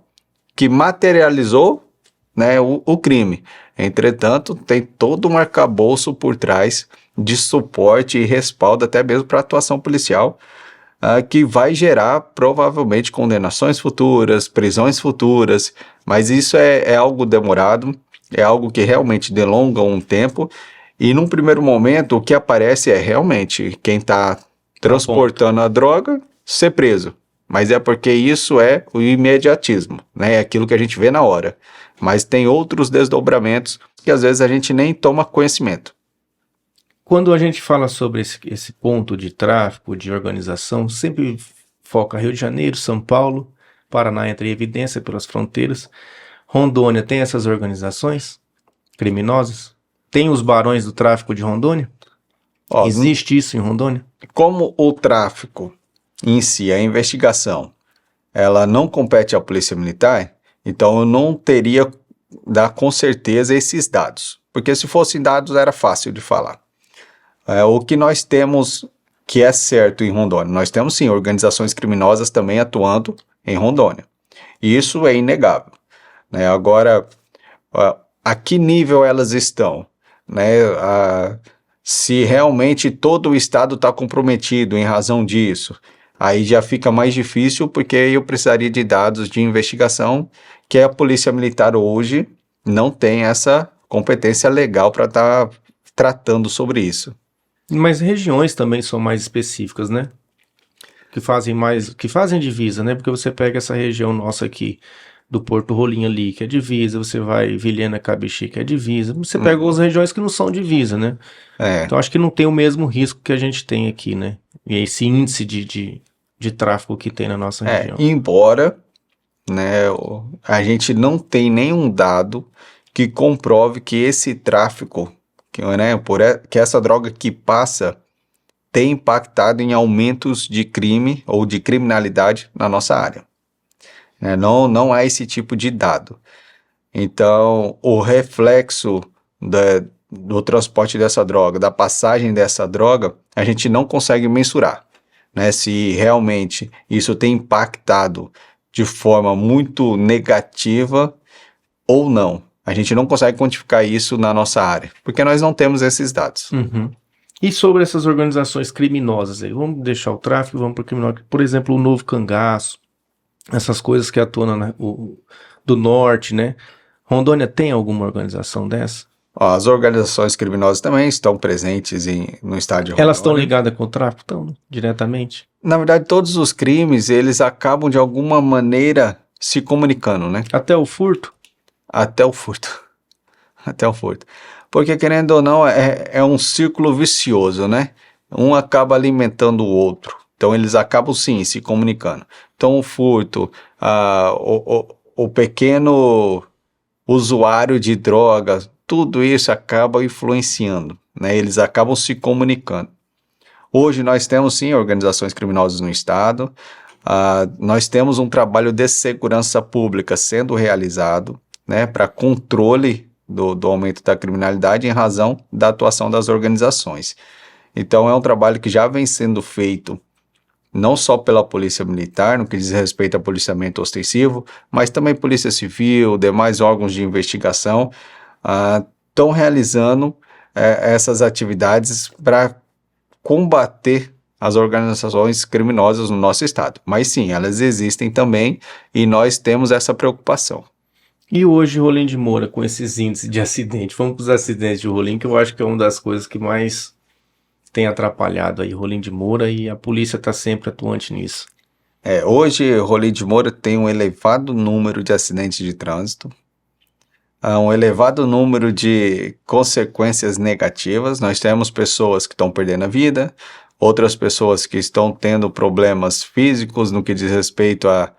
que materializou, né, o crime. Entretanto, tem todo um arcabouço por trás de suporte e respaldo até mesmo para a atuação policial que vai gerar provavelmente condenações futuras, prisões futuras, mas isso é algo demorado, é algo que realmente delonga um tempo, e num primeiro momento o que aparece é realmente quem está transportando a droga ser preso, mas é porque isso é o imediatismo, né? É aquilo que a gente vê na hora, mas tem outros desdobramentos que às vezes a gente nem toma conhecimento. Quando a gente fala sobre esse ponto de tráfico, de organização, sempre foca Rio de Janeiro, São Paulo, Paraná entra em evidência pelas fronteiras. Rondônia tem essas organizações criminosas? Tem os barões do tráfico de Rondônia? Ó, Existe isso em Rondônia? como o tráfico em si, a investigação, ela não compete à Polícia Militar, então eu não teria com certeza esses dados, porque se fossem dados era fácil de falar. O que nós temos que é certo em Rondônia, nós temos sim organizações criminosas também atuando em Rondônia, e isso é inegável, né? Agora, a que nível elas estão, né? Se realmente todo o Estado está comprometido em razão disso, aí já fica mais difícil, porque eu precisaria de dados de investigação que a Polícia Militar hoje não tem essa competência legal para estar tratando sobre isso. Mas regiões também são mais específicas, né? Que fazem divisa, né? Porque você pega essa região nossa aqui, do Porto Rolim ali, que é divisa, você vai Vilhena, Cabixi, que é divisa, você pega outras regiões que não são divisa, né? Então acho que não tem o mesmo risco que a gente tem aqui, né? E esse índice de tráfico que tem na nossa região. Embora, né, a gente não tem nenhum dado que comprove que esse tráfico, que essa droga que passa tem impactado em aumentos de crime ou de criminalidade na nossa área. Não há esse tipo de dado. Então, o reflexo do transporte dessa droga, da passagem dessa droga, a gente não consegue mensurar, né? Se realmente isso tem impactado de forma muito negativa ou não. A gente não consegue quantificar isso na nossa área, porque nós não temos esses dados. Uhum. E sobre essas organizações criminosas aí, vamos deixar o tráfico, vamos para o criminoso. Por exemplo, o Novo Cangaço, essas coisas que atuam do norte, né? Rondônia tem alguma organização dessa? As organizações criminosas também estão presentes no estado de Rondônia. Elas estão ligadas com o tráfico? Estão, diretamente? Na verdade, todos os crimes, eles acabam de alguma maneira se comunicando, né? Até o furto? Até o furto. Até o furto. Porque, querendo ou não, é um círculo vicioso, né? Um acaba alimentando o outro. Então, eles acabam, sim, se comunicando. Então, o furto, o pequeno usuário de drogas, tudo isso acaba influenciando, né? Eles acabam se comunicando. Hoje, nós temos, sim, organizações criminosas no estado. Nós temos um trabalho de segurança pública sendo realizado, né, para controle do aumento da criminalidade em razão da atuação das organizações. Então é um trabalho que já vem sendo feito não só pela Polícia Militar, no que diz respeito a policiamento ostensivo, mas também Polícia Civil, demais órgãos de investigação, estão realizando essas atividades para combater as organizações criminosas no nosso estado. Mas sim, elas existem também e nós temos essa preocupação. E hoje, Rolim de Moura, com esses índices de acidente, vamos para os acidentes de Rolim, que eu acho que é uma das coisas que mais tem atrapalhado aí Rolim de Moura, e a polícia está sempre atuante nisso. Hoje, Rolim de Moura tem um elevado número de acidentes de trânsito, um elevado número de consequências negativas. Nós temos pessoas que estão perdendo a vida, outras pessoas que estão tendo problemas físicos no que diz respeito a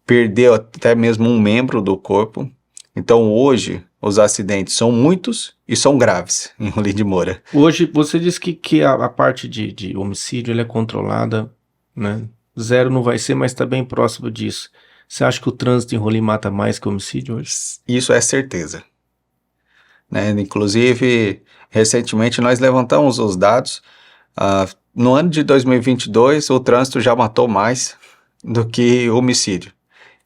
perder até mesmo um membro do corpo. Então hoje os acidentes são muitos e são graves em Rolim de Moura. Hoje você disse que a parte de homicídio ela é controlada, né? Zero não vai ser, mas está bem próximo disso. Você acha que o trânsito em Rolim mata mais que o homicídio hoje? Isso é certeza, né? Inclusive, recentemente nós levantamos os dados. No ano de 2022 o trânsito já matou mais do que homicídio.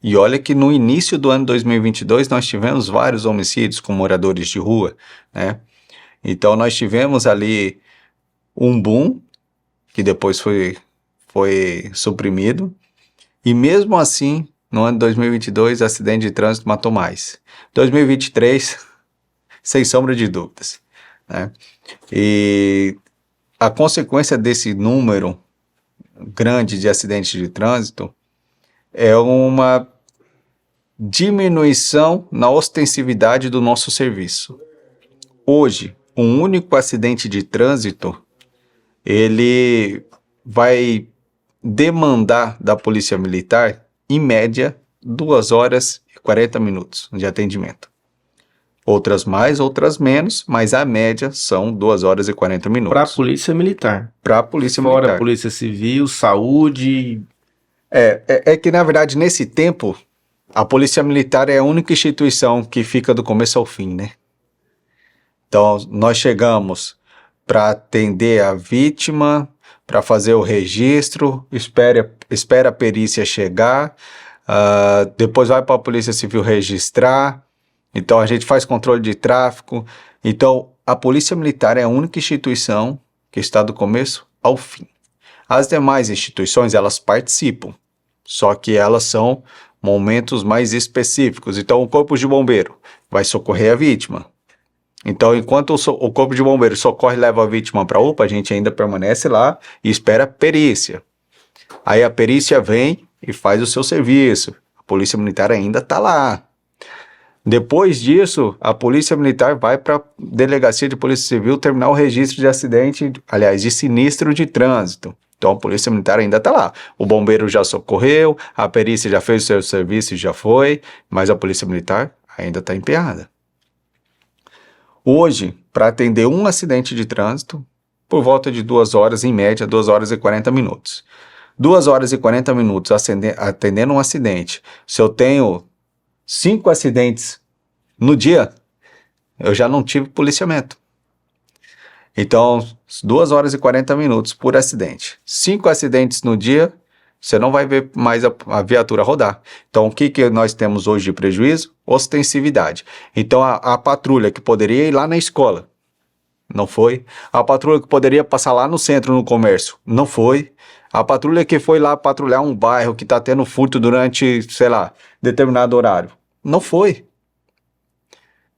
E olha que no início do ano 2022 nós tivemos vários homicídios com moradores de rua, né? Então nós tivemos ali um boom, que depois foi foi suprimido. E mesmo assim, no ano de 2022, acidente de trânsito matou mais. 2023, sem sombra de dúvidas, né? E a consequência desse número grande de acidentes de trânsito é uma diminuição na ostensividade do nosso serviço. Hoje, um único acidente de trânsito, ele vai demandar da Polícia Militar, em média, 2 horas e 40 minutos de atendimento. Outras mais, outras menos, mas a média são 2 horas e 40 minutos. Para a Polícia Militar. Para a Polícia Fora Militar. Polícia Civil, Saúde. É que, na verdade, nesse tempo, a Polícia Militar é a única instituição que fica do começo ao fim, né? Então, nós chegamos para atender a vítima, para fazer o registro, espera a perícia chegar, depois vai para a Polícia Civil registrar, então a gente faz controle de tráfego. Então, a Polícia Militar é a única instituição que está do começo ao fim. As demais instituições, elas participam, só que elas são momentos mais específicos. Então, o Corpo de Bombeiro vai socorrer a vítima. Então, enquanto o Corpo de Bombeiro socorre e leva a vítima para a UPA, a gente ainda permanece lá e espera a perícia. Aí a perícia vem e faz o seu serviço. A Polícia Militar ainda está lá. Depois disso, a Polícia Militar vai para a Delegacia de Polícia Civil terminar o registro de acidente, aliás, de sinistro de trânsito. Então, a Polícia Militar ainda está lá. O bombeiro já socorreu, a perícia já fez o seu serviço e já foi, mas a Polícia Militar ainda está empenhada. Hoje, para atender um acidente de trânsito, por volta de 2 horas, em média, 2 horas e 40 minutos. 2 horas e 40 minutos atendendo um acidente. Se eu tenho 5 acidentes no dia, eu já não tive policiamento. Então, 2 horas e 40 minutos por acidente. 5 acidentes no dia, você não vai ver mais a viatura rodar. Então, o que nós temos hoje de prejuízo? Ostensividade. Então, a patrulha que poderia ir lá na escola, não foi. A patrulha que poderia passar lá no centro, no comércio, não foi. A patrulha que foi lá patrulhar um bairro que está tendo furto durante, sei lá, determinado horário, não foi.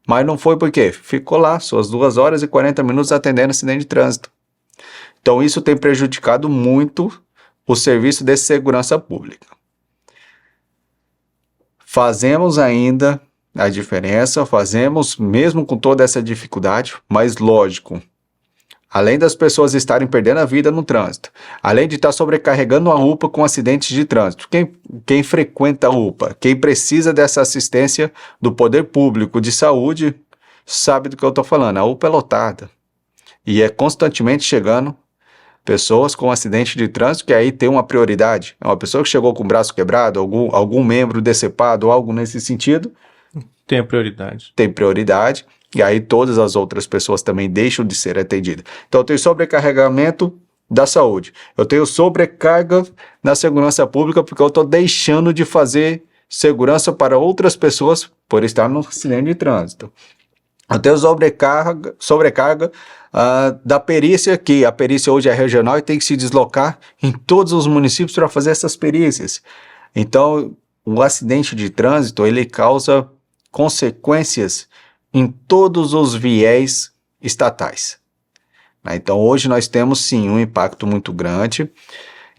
Mas não foi por quê? Ficou lá, suas 2 horas e 40 minutos atendendo acidente de trânsito. Então, isso tem prejudicado muito o serviço de segurança pública. Fazemos ainda a diferença, fazemos mesmo com toda essa dificuldade, mas lógico, além das pessoas estarem perdendo a vida no trânsito, além de estar sobrecarregando a UPA com acidentes de trânsito, quem frequenta a UPA, quem precisa dessa assistência do poder público de saúde, sabe do que eu estou falando. A UPA é lotada e é constantemente chegando pessoas com acidente de trânsito, que aí tem uma prioridade. É uma pessoa que chegou com o braço quebrado, algum membro decepado, algo nesse sentido. Tem a prioridade. Tem prioridade, e aí todas as outras pessoas também deixam de ser atendidas. Então eu tenho sobrecarregamento da saúde. Eu tenho sobrecarga na segurança pública, porque eu estou deixando de fazer segurança para outras pessoas por estar no acidente de trânsito. Eu tenho sobrecarga da perícia, que a perícia hoje é regional e tem que se deslocar em todos os municípios para fazer essas perícias. Então, o acidente de trânsito, ele causa consequências em todos os viés estatais. Então, hoje nós temos, sim, um impacto muito grande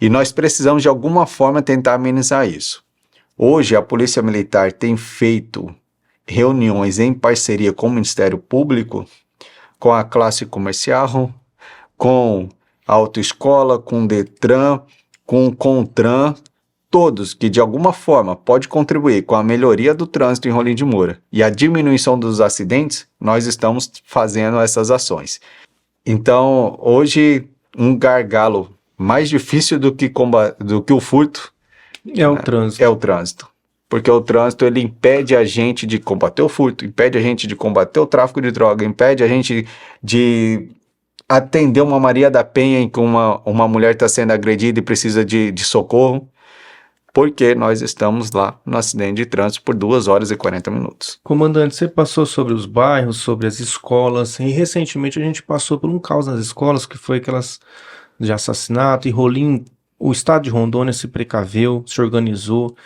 e nós precisamos, de alguma forma, tentar amenizar isso. Hoje, a Polícia Militar tem feito reuniões em parceria com o Ministério Público, com a classe comercial, com a autoescola, com o Detran, com o Contran, todos que de alguma forma pode contribuir com a melhoria do trânsito em Rolim de Moura e a diminuição dos acidentes, nós estamos fazendo essas ações. Então, hoje, um gargalo mais difícil do que o furto é o trânsito. É o trânsito. Porque o trânsito, ele impede a gente de combater o furto, impede a gente de combater o tráfico de droga, impede a gente de atender uma Maria da Penha em que uma mulher está sendo agredida e precisa de socorro, porque nós estamos lá no acidente de trânsito por 2 horas e 40 minutos. Comandante, você passou sobre os bairros, sobre as escolas, e recentemente a gente passou por um caos nas escolas, que foi aquelas de assassinato, e Rolim, o estado de Rondônia se precaveu, se organizou.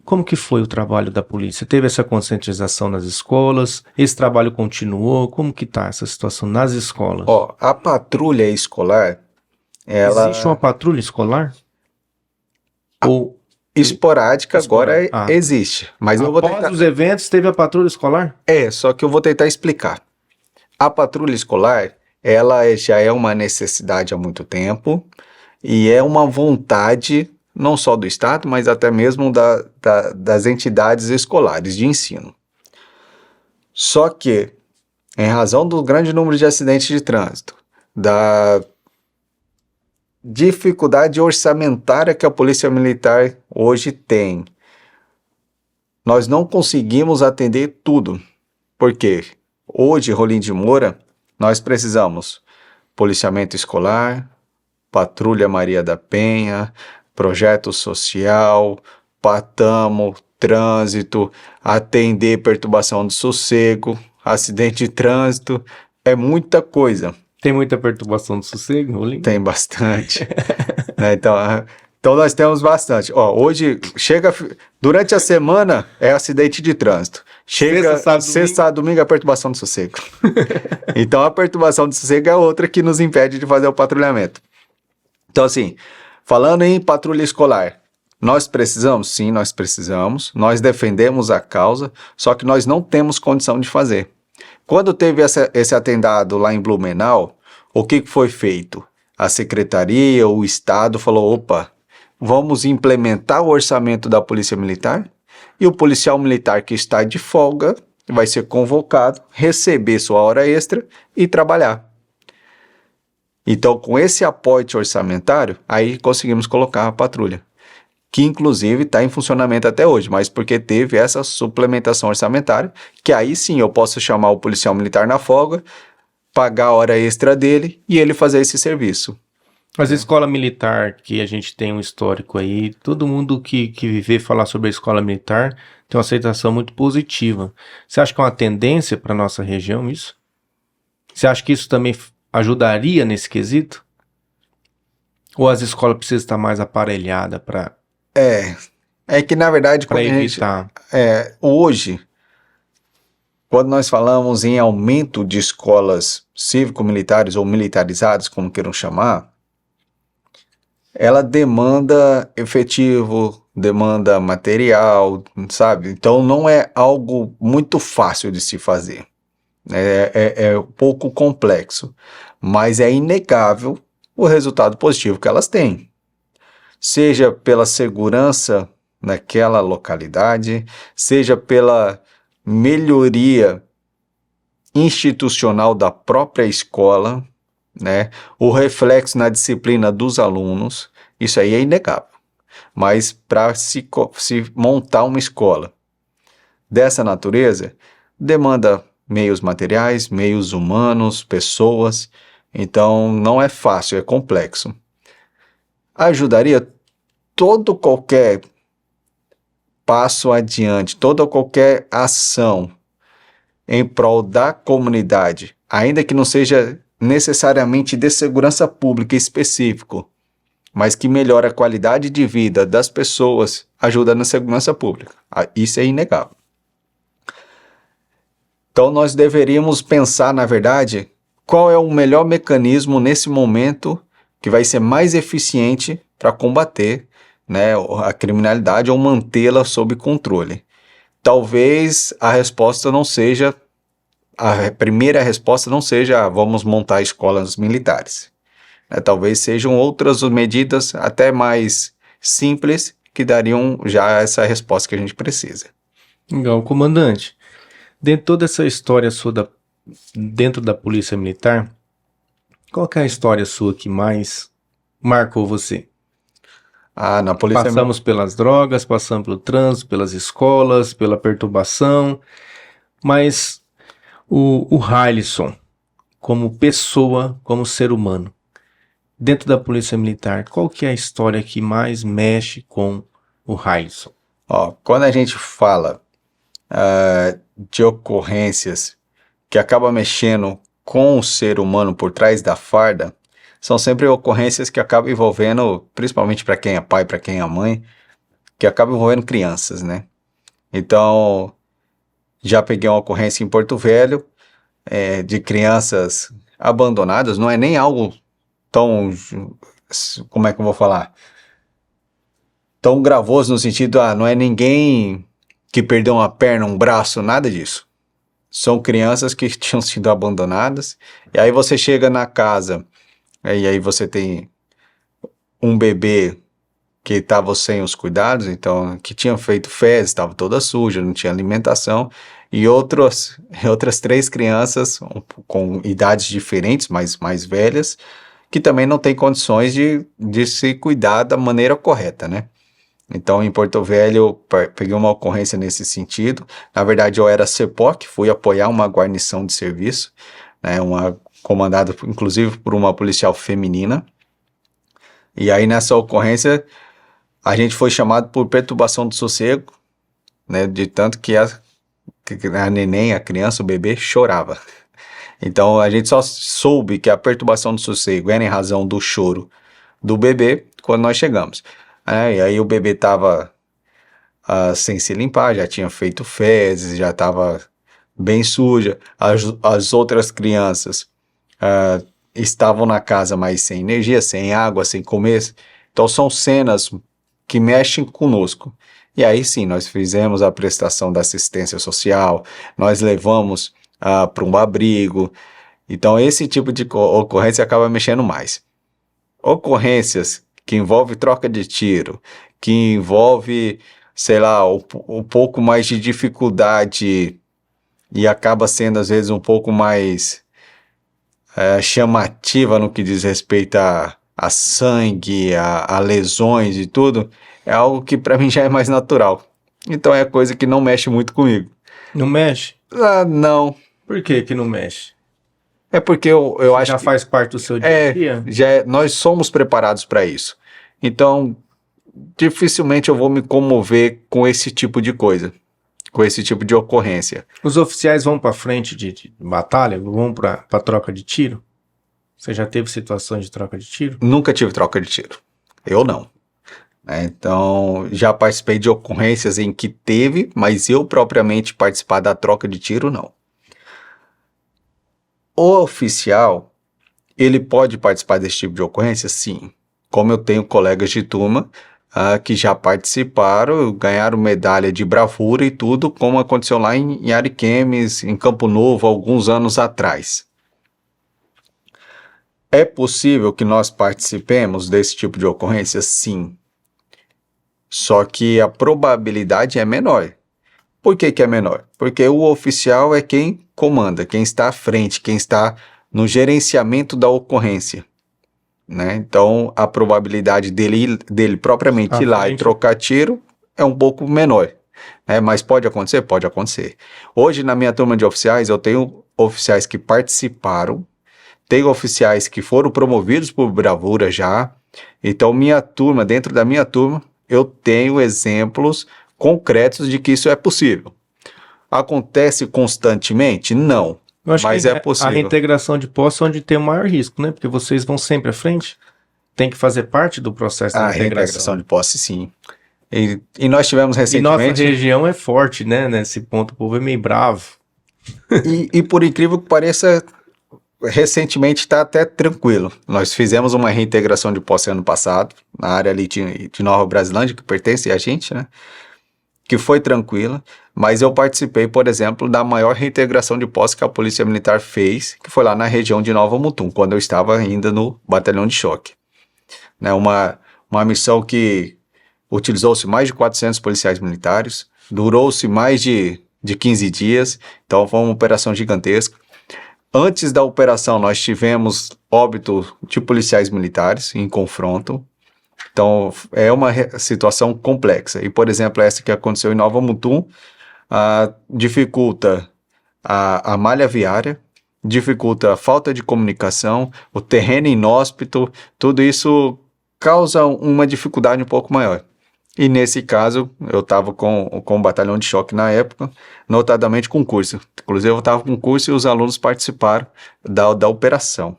Como que foi o trabalho da polícia? Teve essa conscientização nas escolas? Esse trabalho continuou? Como que está essa situação nas escolas? Ó, a patrulha escolar, Existe uma ela patrulha escolar? Ou esporádica agora Ah. existe, mas eu vou após tentar. os eventos teve a patrulha escolar? Só que eu vou tentar explicar. A patrulha escolar, ela já é uma necessidade há muito tempo e é uma vontade não só do Estado, mas até mesmo das entidades escolares de ensino. Só que, em razão do grande número de acidentes de trânsito, da dificuldade orçamentária que a Polícia Militar hoje tem, nós não conseguimos atender tudo. Por quê? Hoje, Rolim de Moura, nós precisamos policiamento escolar, Patrulha Maria da Penha, projeto social, Patamo, trânsito, atender perturbação do sossego, acidente de trânsito, é muita coisa. Tem muita perturbação do sossego, Rolim? Tem bastante. Né? Então nós temos bastante. Ó, hoje chega durante a semana é acidente de trânsito. Chega sexta, domingo é perturbação do sossego. Então a perturbação do sossego é outra que nos impede de fazer o patrulhamento. Então assim, falando em patrulha escolar, nós precisamos? Sim, nós precisamos. Nós defendemos a causa, só que nós não temos condição de fazer. Quando teve esse atentado lá em Blumenau, o que foi feito? A secretaria, o Estado falou, opa, vamos implementar o orçamento da Polícia Militar e o policial militar que está de folga vai ser convocado, receber sua hora extra e trabalhar. Então, com esse aporte orçamentário, aí conseguimos colocar a patrulha, que inclusive está em funcionamento até hoje, mas porque teve essa suplementação orçamentária, que aí sim eu posso chamar o policial militar na folga, pagar a hora extra dele e ele fazer esse serviço. Mas a escola militar, que a gente tem um histórico aí, todo mundo que viver falar sobre a escola militar tem uma aceitação muito positiva. Você acha que é uma tendência para a nossa região isso? Você acha que isso também ajudaria nesse quesito? Ou as escolas precisam estar mais aparelhadas para que na verdade para evitar? Hoje, quando nós falamos em aumento de escolas cívico-militares ou militarizadas, como queiram chamar, ela demanda efetivo, demanda material, sabe? Então não é algo muito fácil de se fazer. É um pouco complexo, mas é inegável o resultado positivo que elas têm. Seja pela segurança naquela localidade, seja pela melhoria institucional da própria escola, né? O reflexo na disciplina dos alunos, isso aí é inegável. Mas para se montar uma escola dessa natureza, demanda meios materiais, meios humanos, pessoas, então não é fácil, é complexo. Ajudaria qualquer passo adiante, toda qualquer ação em prol da comunidade, ainda que não seja necessariamente de segurança pública específico, mas que melhora a qualidade de vida das pessoas, ajuda na segurança pública. Isso é inegável. Então nós deveríamos pensar, na verdade, qual é o melhor mecanismo nesse momento que vai ser mais eficiente para combater, né, a criminalidade ou mantê-la sob controle. Talvez a primeira resposta não seja vamos montar escolas militares. Talvez sejam outras medidas até mais simples que dariam já essa resposta que a gente precisa. Legal, comandante. Dentro de toda essa história sua dentro da Polícia Militar, qual que é a história sua que mais marcou você? Na Polícia Passamos pelas drogas, passamos pelo trânsito, pelas escolas, pela perturbação, mas o Hailisson, como pessoa, como ser humano, dentro da Polícia Militar, qual que é a história que mais mexe com o Hailisson? Quando a gente fala de ocorrências que acabam mexendo com o ser humano por trás da farda, são sempre ocorrências que acabam envolvendo, principalmente para quem é pai, para quem é mãe, que acabam envolvendo crianças, né? Então, já peguei uma ocorrência em Porto Velho, de crianças abandonadas, não é nem algo tão, como é que eu vou falar? Tão gravoso no sentido, não é ninguém que perdeu uma perna, um braço, nada disso. São crianças que tinham sido abandonadas, e aí você chega na casa, e aí você tem um bebê que estava sem os cuidados, então, que tinha feito fezes, estava toda suja, não tinha alimentação, e outras 3 crianças com idades diferentes, mas mais velhas, que também não têm condições de se cuidar da maneira correta, né? Então, em Porto Velho, peguei uma ocorrência nesse sentido. Na verdade, eu era CEPOC, fui apoiar uma guarnição de serviço, né, comandada, inclusive, por uma policial feminina. E aí, nessa ocorrência, a gente foi chamado por perturbação do sossego, né, de tanto que a neném, a criança, o bebê, chorava. Então, a gente só soube que a perturbação do sossego era em razão do choro do bebê quando nós chegamos. E aí o bebê estava sem se limpar, já tinha feito fezes, já estava bem suja. As outras crianças estavam na casa, mas sem energia, sem água, sem comer. Então são cenas que mexem conosco. E aí sim, nós fizemos a prestação da assistência social, nós levamos para um abrigo. Então esse tipo de ocorrência acaba mexendo mais. Ocorrências que envolvem troca de tiro, que envolve, sei lá, um pouco mais de dificuldade e acaba sendo às vezes um pouco mais chamativa no que diz respeito a sangue, a lesões e tudo, é algo que para mim já é mais natural. Então é coisa que não mexe muito comigo. Não mexe? Não. Por que que não mexe? É porque eu acho já que faz parte do seu dia a dia? Nós somos preparados para isso. Então, dificilmente eu vou me comover com esse tipo de coisa, com esse tipo de ocorrência. Os oficiais vão para frente de batalha? Vão para troca de tiro? Você já teve situações de troca de tiro? Nunca tive troca de tiro. Eu não. Então, já participei de ocorrências em que teve, mas eu propriamente participar da troca de tiro, não. O oficial, ele pode participar desse tipo de ocorrência? Sim. Como eu tenho colegas de turma que já participaram, ganharam medalha de bravura e tudo, como aconteceu lá em Ariquemes, em Campo Novo, alguns anos atrás. É possível que nós participemos desse tipo de ocorrência? Sim. Só que a probabilidade é menor. Por que que é menor? Porque o oficial é quem comanda, quem está à frente, quem está no gerenciamento da ocorrência, né? Então, a probabilidade dele propriamente ir lá e trocar tiro é um pouco menor, né? Mas pode acontecer? Pode acontecer. Hoje, na minha turma de oficiais, eu tenho oficiais que participaram, tenho oficiais que foram promovidos por bravura já. Então, dentro da minha turma, eu tenho exemplos concretos de que isso é possível. Acontece constantemente? Não. Mas é possível. A reintegração de posse é onde tem o maior risco, né? Porque vocês vão sempre à frente. Tem que fazer parte do processo da reintegração de posse, sim. E nós tivemos recentemente... E nossa região é forte, né? Nesse ponto, o povo é meio bravo. E por incrível que pareça, recentemente está até tranquilo. Nós fizemos uma reintegração de posse ano passado, na área ali de Nova Brasilândia, que pertence a gente, né? Que foi tranquila, mas eu participei, por exemplo, da maior reintegração de posse que a Polícia Militar fez, que foi lá na região de Nova Mutum, quando eu estava ainda no Batalhão de Choque. Né, uma missão que utilizou-se mais de 400 policiais militares, durou-se mais de 15 dias, então foi uma operação gigantesca. Antes da operação, nós tivemos óbito de policiais militares em confronto. Então, é uma situação complexa. E, por exemplo, essa que aconteceu em Nova Mutum, dificulta a malha viária, dificulta a falta de comunicação, o terreno inóspito, tudo isso causa uma dificuldade um pouco maior. E nesse caso, eu estava com o batalhão de choque na época, notadamente com curso. Inclusive, eu estava com curso e os alunos participaram da operação.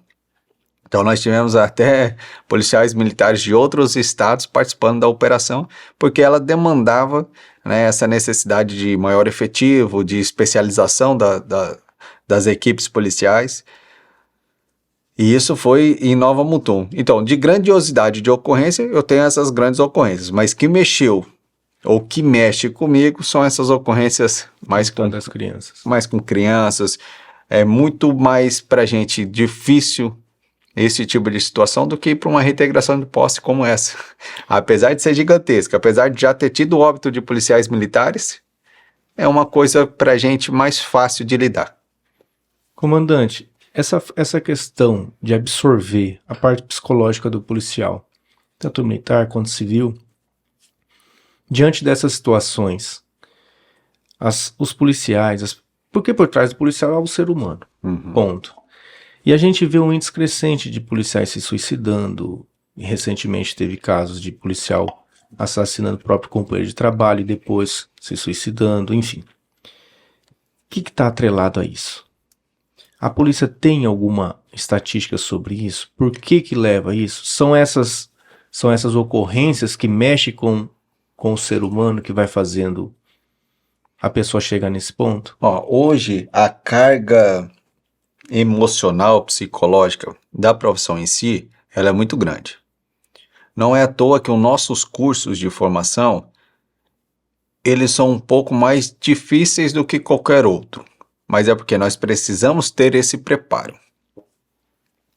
Então nós tivemos até policiais militares de outros estados participando da operação, porque ela demandava, né, essa necessidade de maior efetivo, de especialização das equipes policiais. E isso foi em Nova Mutum. Então, de grandiosidade de ocorrência, eu tenho essas grandes ocorrências, mas que mexeu ou que mexe comigo são essas ocorrências mais das crianças. Mais com crianças. É muito mais pra gente difícil esse tipo de situação do que para uma reintegração de posse como essa. Apesar de ser gigantesca, apesar de já ter tido óbito de policiais militares, é uma coisa pra gente mais fácil de lidar. Comandante, essa questão de absorver a parte psicológica do policial, tanto militar quanto civil, diante dessas situações, os policiais, porque por trás do policial é o ser humano, ponto. E a gente vê um índice crescente de policiais se suicidando, e recentemente teve casos de policial assassinando o próprio companheiro de trabalho e depois se suicidando, enfim. O que está atrelado a isso? A polícia tem alguma estatística sobre isso? Por que leva a isso? São essas ocorrências que mexem com o ser humano que vai fazendo a pessoa chegar nesse ponto? Hoje, a carga emocional, psicológica da profissão em si, ela é muito grande. Não é à toa que os nossos cursos de formação, eles são um pouco mais difíceis do que qualquer outro. Mas é porque nós precisamos ter esse preparo.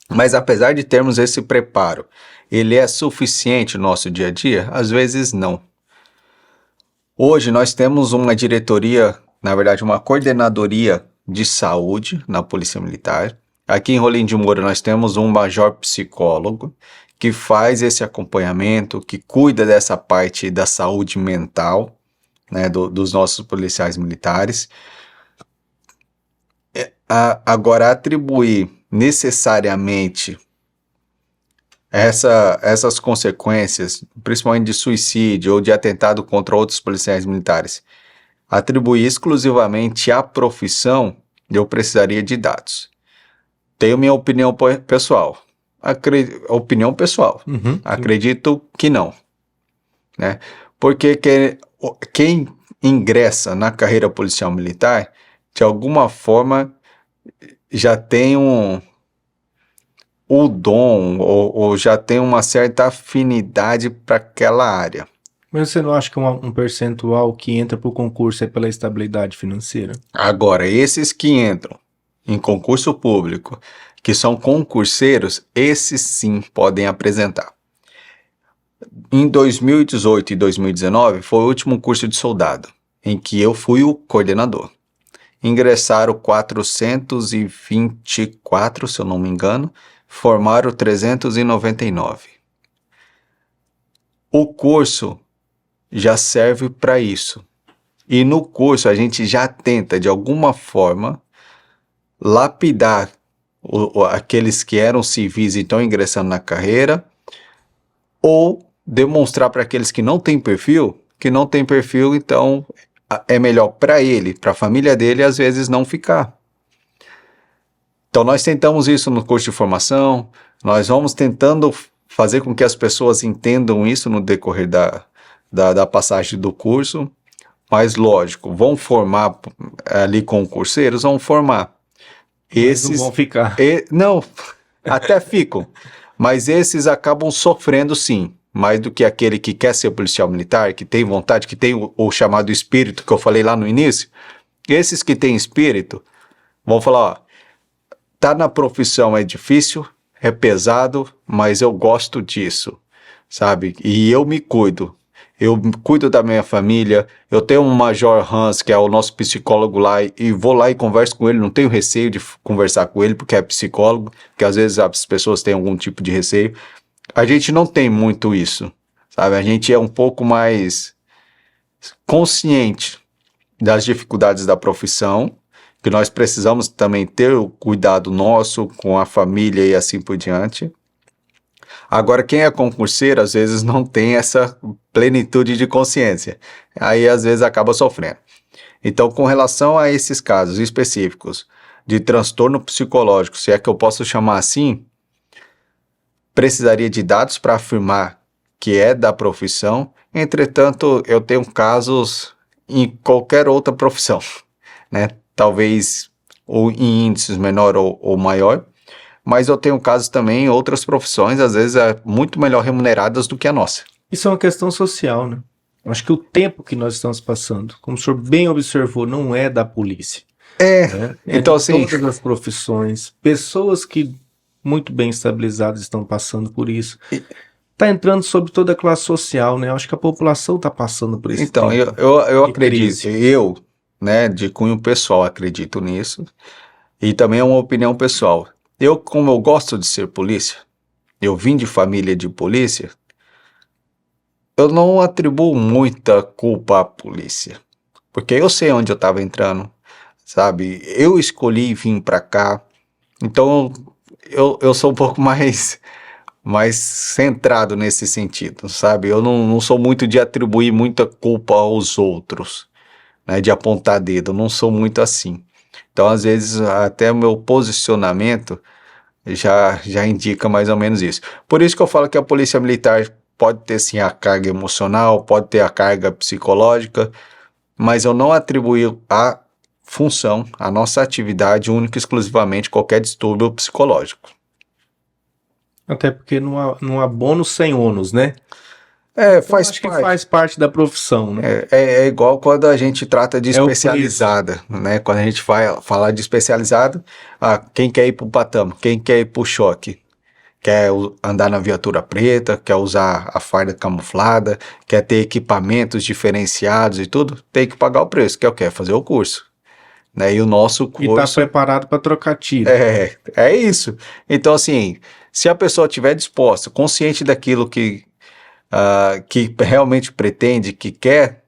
Mas apesar de termos esse preparo, ele é suficiente no nosso dia a dia? Às vezes não. Hoje nós temos uma diretoria, na verdade uma coordenadoria de saúde na Polícia Militar. Aqui em Rolim de Moura nós temos um major psicólogo que faz esse acompanhamento, que cuida dessa parte da saúde mental, né, dos nossos policiais militares. Agora, atribuir necessariamente essas consequências, principalmente de suicídio ou de atentado contra outros policiais militares, atribuir exclusivamente à profissão, eu precisaria de dados. Tenho minha opinião pessoal. Opinião pessoal. Acredito que não. Né? Porque quem ingressa na carreira policial militar, de alguma forma, já tem o dom ou já tem uma certa afinidade para aquela área. Mas você não acha que um percentual que entra para o concurso é pela estabilidade financeira? Agora, esses que entram em concurso público, que são concurseiros, esses sim podem apresentar. Em 2018 e 2019 foi o último curso de soldado, em que eu fui o coordenador. Ingressaram 424, se eu não me engano, formaram 399. O curso já serve para isso. E no curso a gente já tenta, de alguma forma, lapidar aqueles que eram civis e estão ingressando na carreira, ou demonstrar para aqueles que não têm perfil, então é melhor para ele, para a família dele, às vezes não ficar. Então nós tentamos isso no curso de formação, nós vamos tentando fazer com que as pessoas entendam isso no decorrer da passagem do curso, mas lógico, vão formar ali concurseiros, vão formar. Esses não vão ficar. Não, até ficam, mas esses acabam sofrendo sim. Mais do que aquele que quer ser policial militar, que tem vontade, que tem o chamado espírito que eu falei lá no início. Esses que têm espírito vão falar, tá na profissão é difícil, é pesado, mas eu gosto disso, sabe? E eu me cuido. Eu cuido da minha família, eu tenho um Major Hans, que é o nosso psicólogo lá, e vou lá e converso com ele, não tenho receio de conversar com ele, porque é psicólogo, porque às vezes as pessoas têm algum tipo de receio. A gente não tem muito isso, sabe? A gente é um pouco mais consciente das dificuldades da profissão, que nós precisamos também ter o cuidado nosso com a família e assim por diante. Agora, quem é concurseiro, às vezes não tem essa plenitude de consciência. Aí, às vezes, acaba sofrendo. Então, com relação a esses casos específicos de transtorno psicológico, se é que eu posso chamar assim, precisaria de dados para afirmar que é da profissão. Entretanto, eu tenho casos em qualquer outra profissão, né? Talvez ou em índices menor ou maior, mas eu tenho casos também em outras profissões, às vezes muito melhor remuneradas do que a nossa. Isso é uma questão social, né? Acho que o tempo que nós estamos passando, como o senhor bem observou, não é da polícia. Né? Então de assim... todas as profissões, pessoas que muito bem estabilizadas estão passando por isso. Está entrando sobre toda a classe social, né? Acho que a população está passando por isso. Então, eu acredito, crise. né, de cunho pessoal, acredito nisso. E também é uma opinião pessoal. Como eu gosto de ser polícia, eu vim de família de polícia, eu não atribuo muita culpa à polícia. Porque eu sei onde eu estava entrando, sabe? Eu escolhi vir para cá. Então, eu sou um pouco mais centrado nesse sentido, sabe? Eu não sou muito de atribuir muita culpa aos outros, né? De apontar dedo, eu não sou muito assim. Então, às vezes, até o meu posicionamento já indica mais ou menos isso. Por isso que eu falo que a polícia militar pode ter sim a carga emocional, pode ter a carga psicológica, mas eu não atribuo a função, a nossa atividade única e exclusivamente qualquer distúrbio psicológico. Até porque não há bônus sem ônus, né? Faz que faz parte da profissão, né? É igual quando a gente trata de especializada, né? Quando a gente vai falar de especializada, quem quer ir pro patama, quem quer ir pro choque, quer andar na viatura preta, quer usar a farda camuflada, quer ter equipamentos diferenciados e tudo, tem que pagar o preço, que é o quê? Fazer o curso. Né? E o nosso curso... E tá preparado para trocar tiro. É isso. Então, assim, se a pessoa estiver disposta, consciente daquilo que realmente pretende, que quer,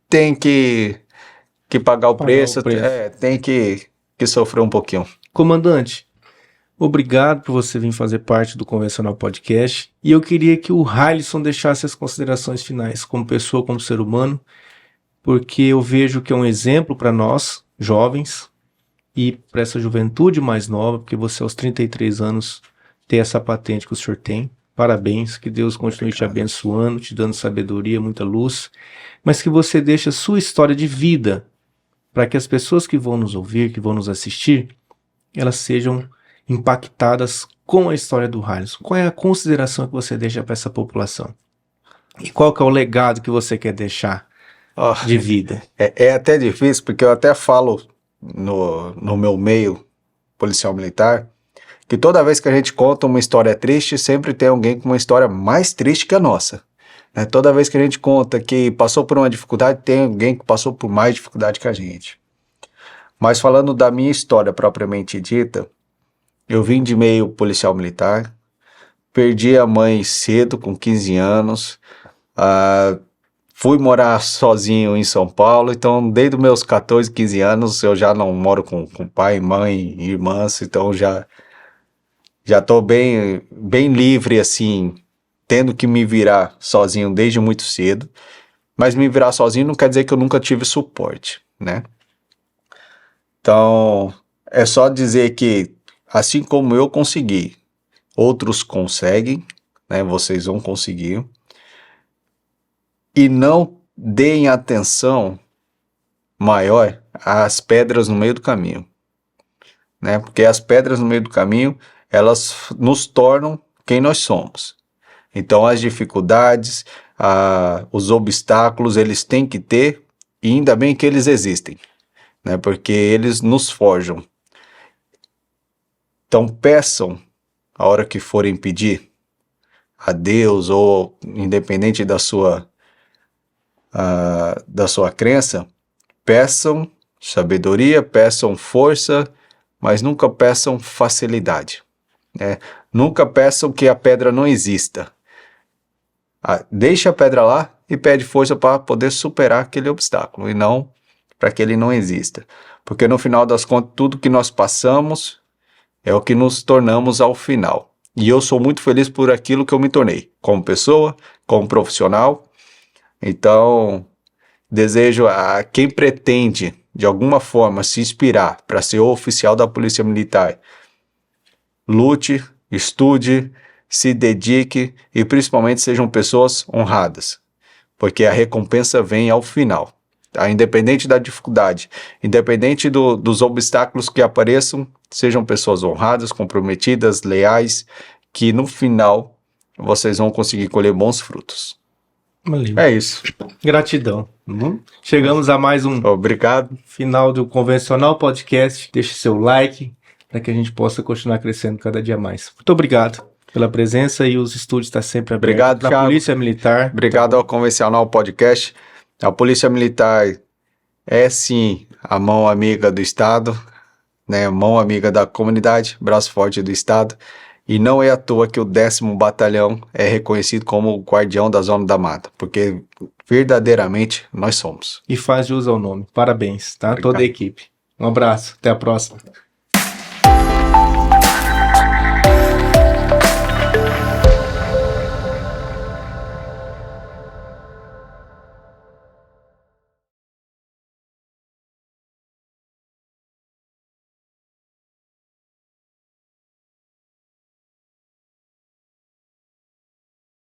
tem que pagar o preço. Tem que sofrer um pouquinho. Comandante, obrigado por você vir fazer parte do Convencional Podcast, e eu queria que o Hailson deixasse as considerações finais, como pessoa, como ser humano, porque eu vejo que é um exemplo para nós, jovens, e para essa juventude mais nova, porque você aos 33 anos tem essa patente que o senhor tem. Parabéns, que Deus continue te abençoando, te dando sabedoria, muita luz, mas que você deixe a sua história de vida para que as pessoas que vão nos ouvir, que vão nos assistir, elas sejam impactadas com a história do Hailson. Qual é a consideração que você deixa para essa população? E qual que é o legado que você quer deixar de vida? É até difícil, porque eu até falo no meu meio policial militar, que toda vez que a gente conta uma história triste, sempre tem alguém com uma história mais triste que a nossa. Né? Toda vez que a gente conta que passou por uma dificuldade, tem alguém que passou por mais dificuldade que a gente. Mas falando da minha história propriamente dita, eu vim de meio policial militar, perdi a mãe cedo, com 15 anos, fui morar sozinho em São Paulo, então desde os meus 14, 15 anos eu já não moro com pai, mãe, irmãs, então já estou bem livre, assim, tendo que me virar sozinho desde muito cedo, mas me virar sozinho não quer dizer que eu nunca tive suporte, né? Então, é só dizer que, assim como eu consegui, outros conseguem, né? Vocês vão conseguir. E não deem atenção maior às pedras no meio do caminho, né? Porque as pedras no meio do caminho, elas nos tornam quem nós somos. Então, as dificuldades, os obstáculos, eles têm que ter, e ainda bem que eles existem, né? Porque eles nos forjam. Então, peçam, a hora que forem pedir a Deus, ou independente da sua crença, peçam sabedoria, peçam força, mas nunca peçam facilidade. Né? Nunca peçam que a pedra não exista. Deixa a pedra lá e pede força para poder superar aquele obstáculo, e não para que ele não exista. Porque no final das contas, tudo que nós passamos é o que nos tornamos ao final. E eu sou muito feliz por aquilo que eu me tornei, como pessoa, como profissional. Então, desejo a quem pretende, de alguma forma, se inspirar para ser oficial da Polícia Militar, lute, estude, se dedique e principalmente sejam pessoas honradas, porque a recompensa vem ao final. Tá? Independente da dificuldade, independente dos obstáculos que apareçam, sejam pessoas honradas, comprometidas, leais, que no final vocês vão conseguir colher bons frutos. Valeu. É isso. Gratidão. Chegamos a mais um Obrigado. final do Convencional Podcast. Deixe seu like para que a gente possa continuar crescendo cada dia mais. Muito obrigado pela presença e os estúdios estão sempre abertos. Obrigado, da Thiago. Polícia Militar. Obrigado ao Convencional Podcast. A Polícia Militar é sim a mão amiga do Estado, né? Mão amiga da comunidade, braço forte do Estado. E não é à toa que o 10º Batalhão é reconhecido como o guardião da Zona da Mata, porque verdadeiramente nós somos. E faz jus ao nome. Parabéns, tá? Obrigado. Toda a equipe. Um abraço. Até a próxima.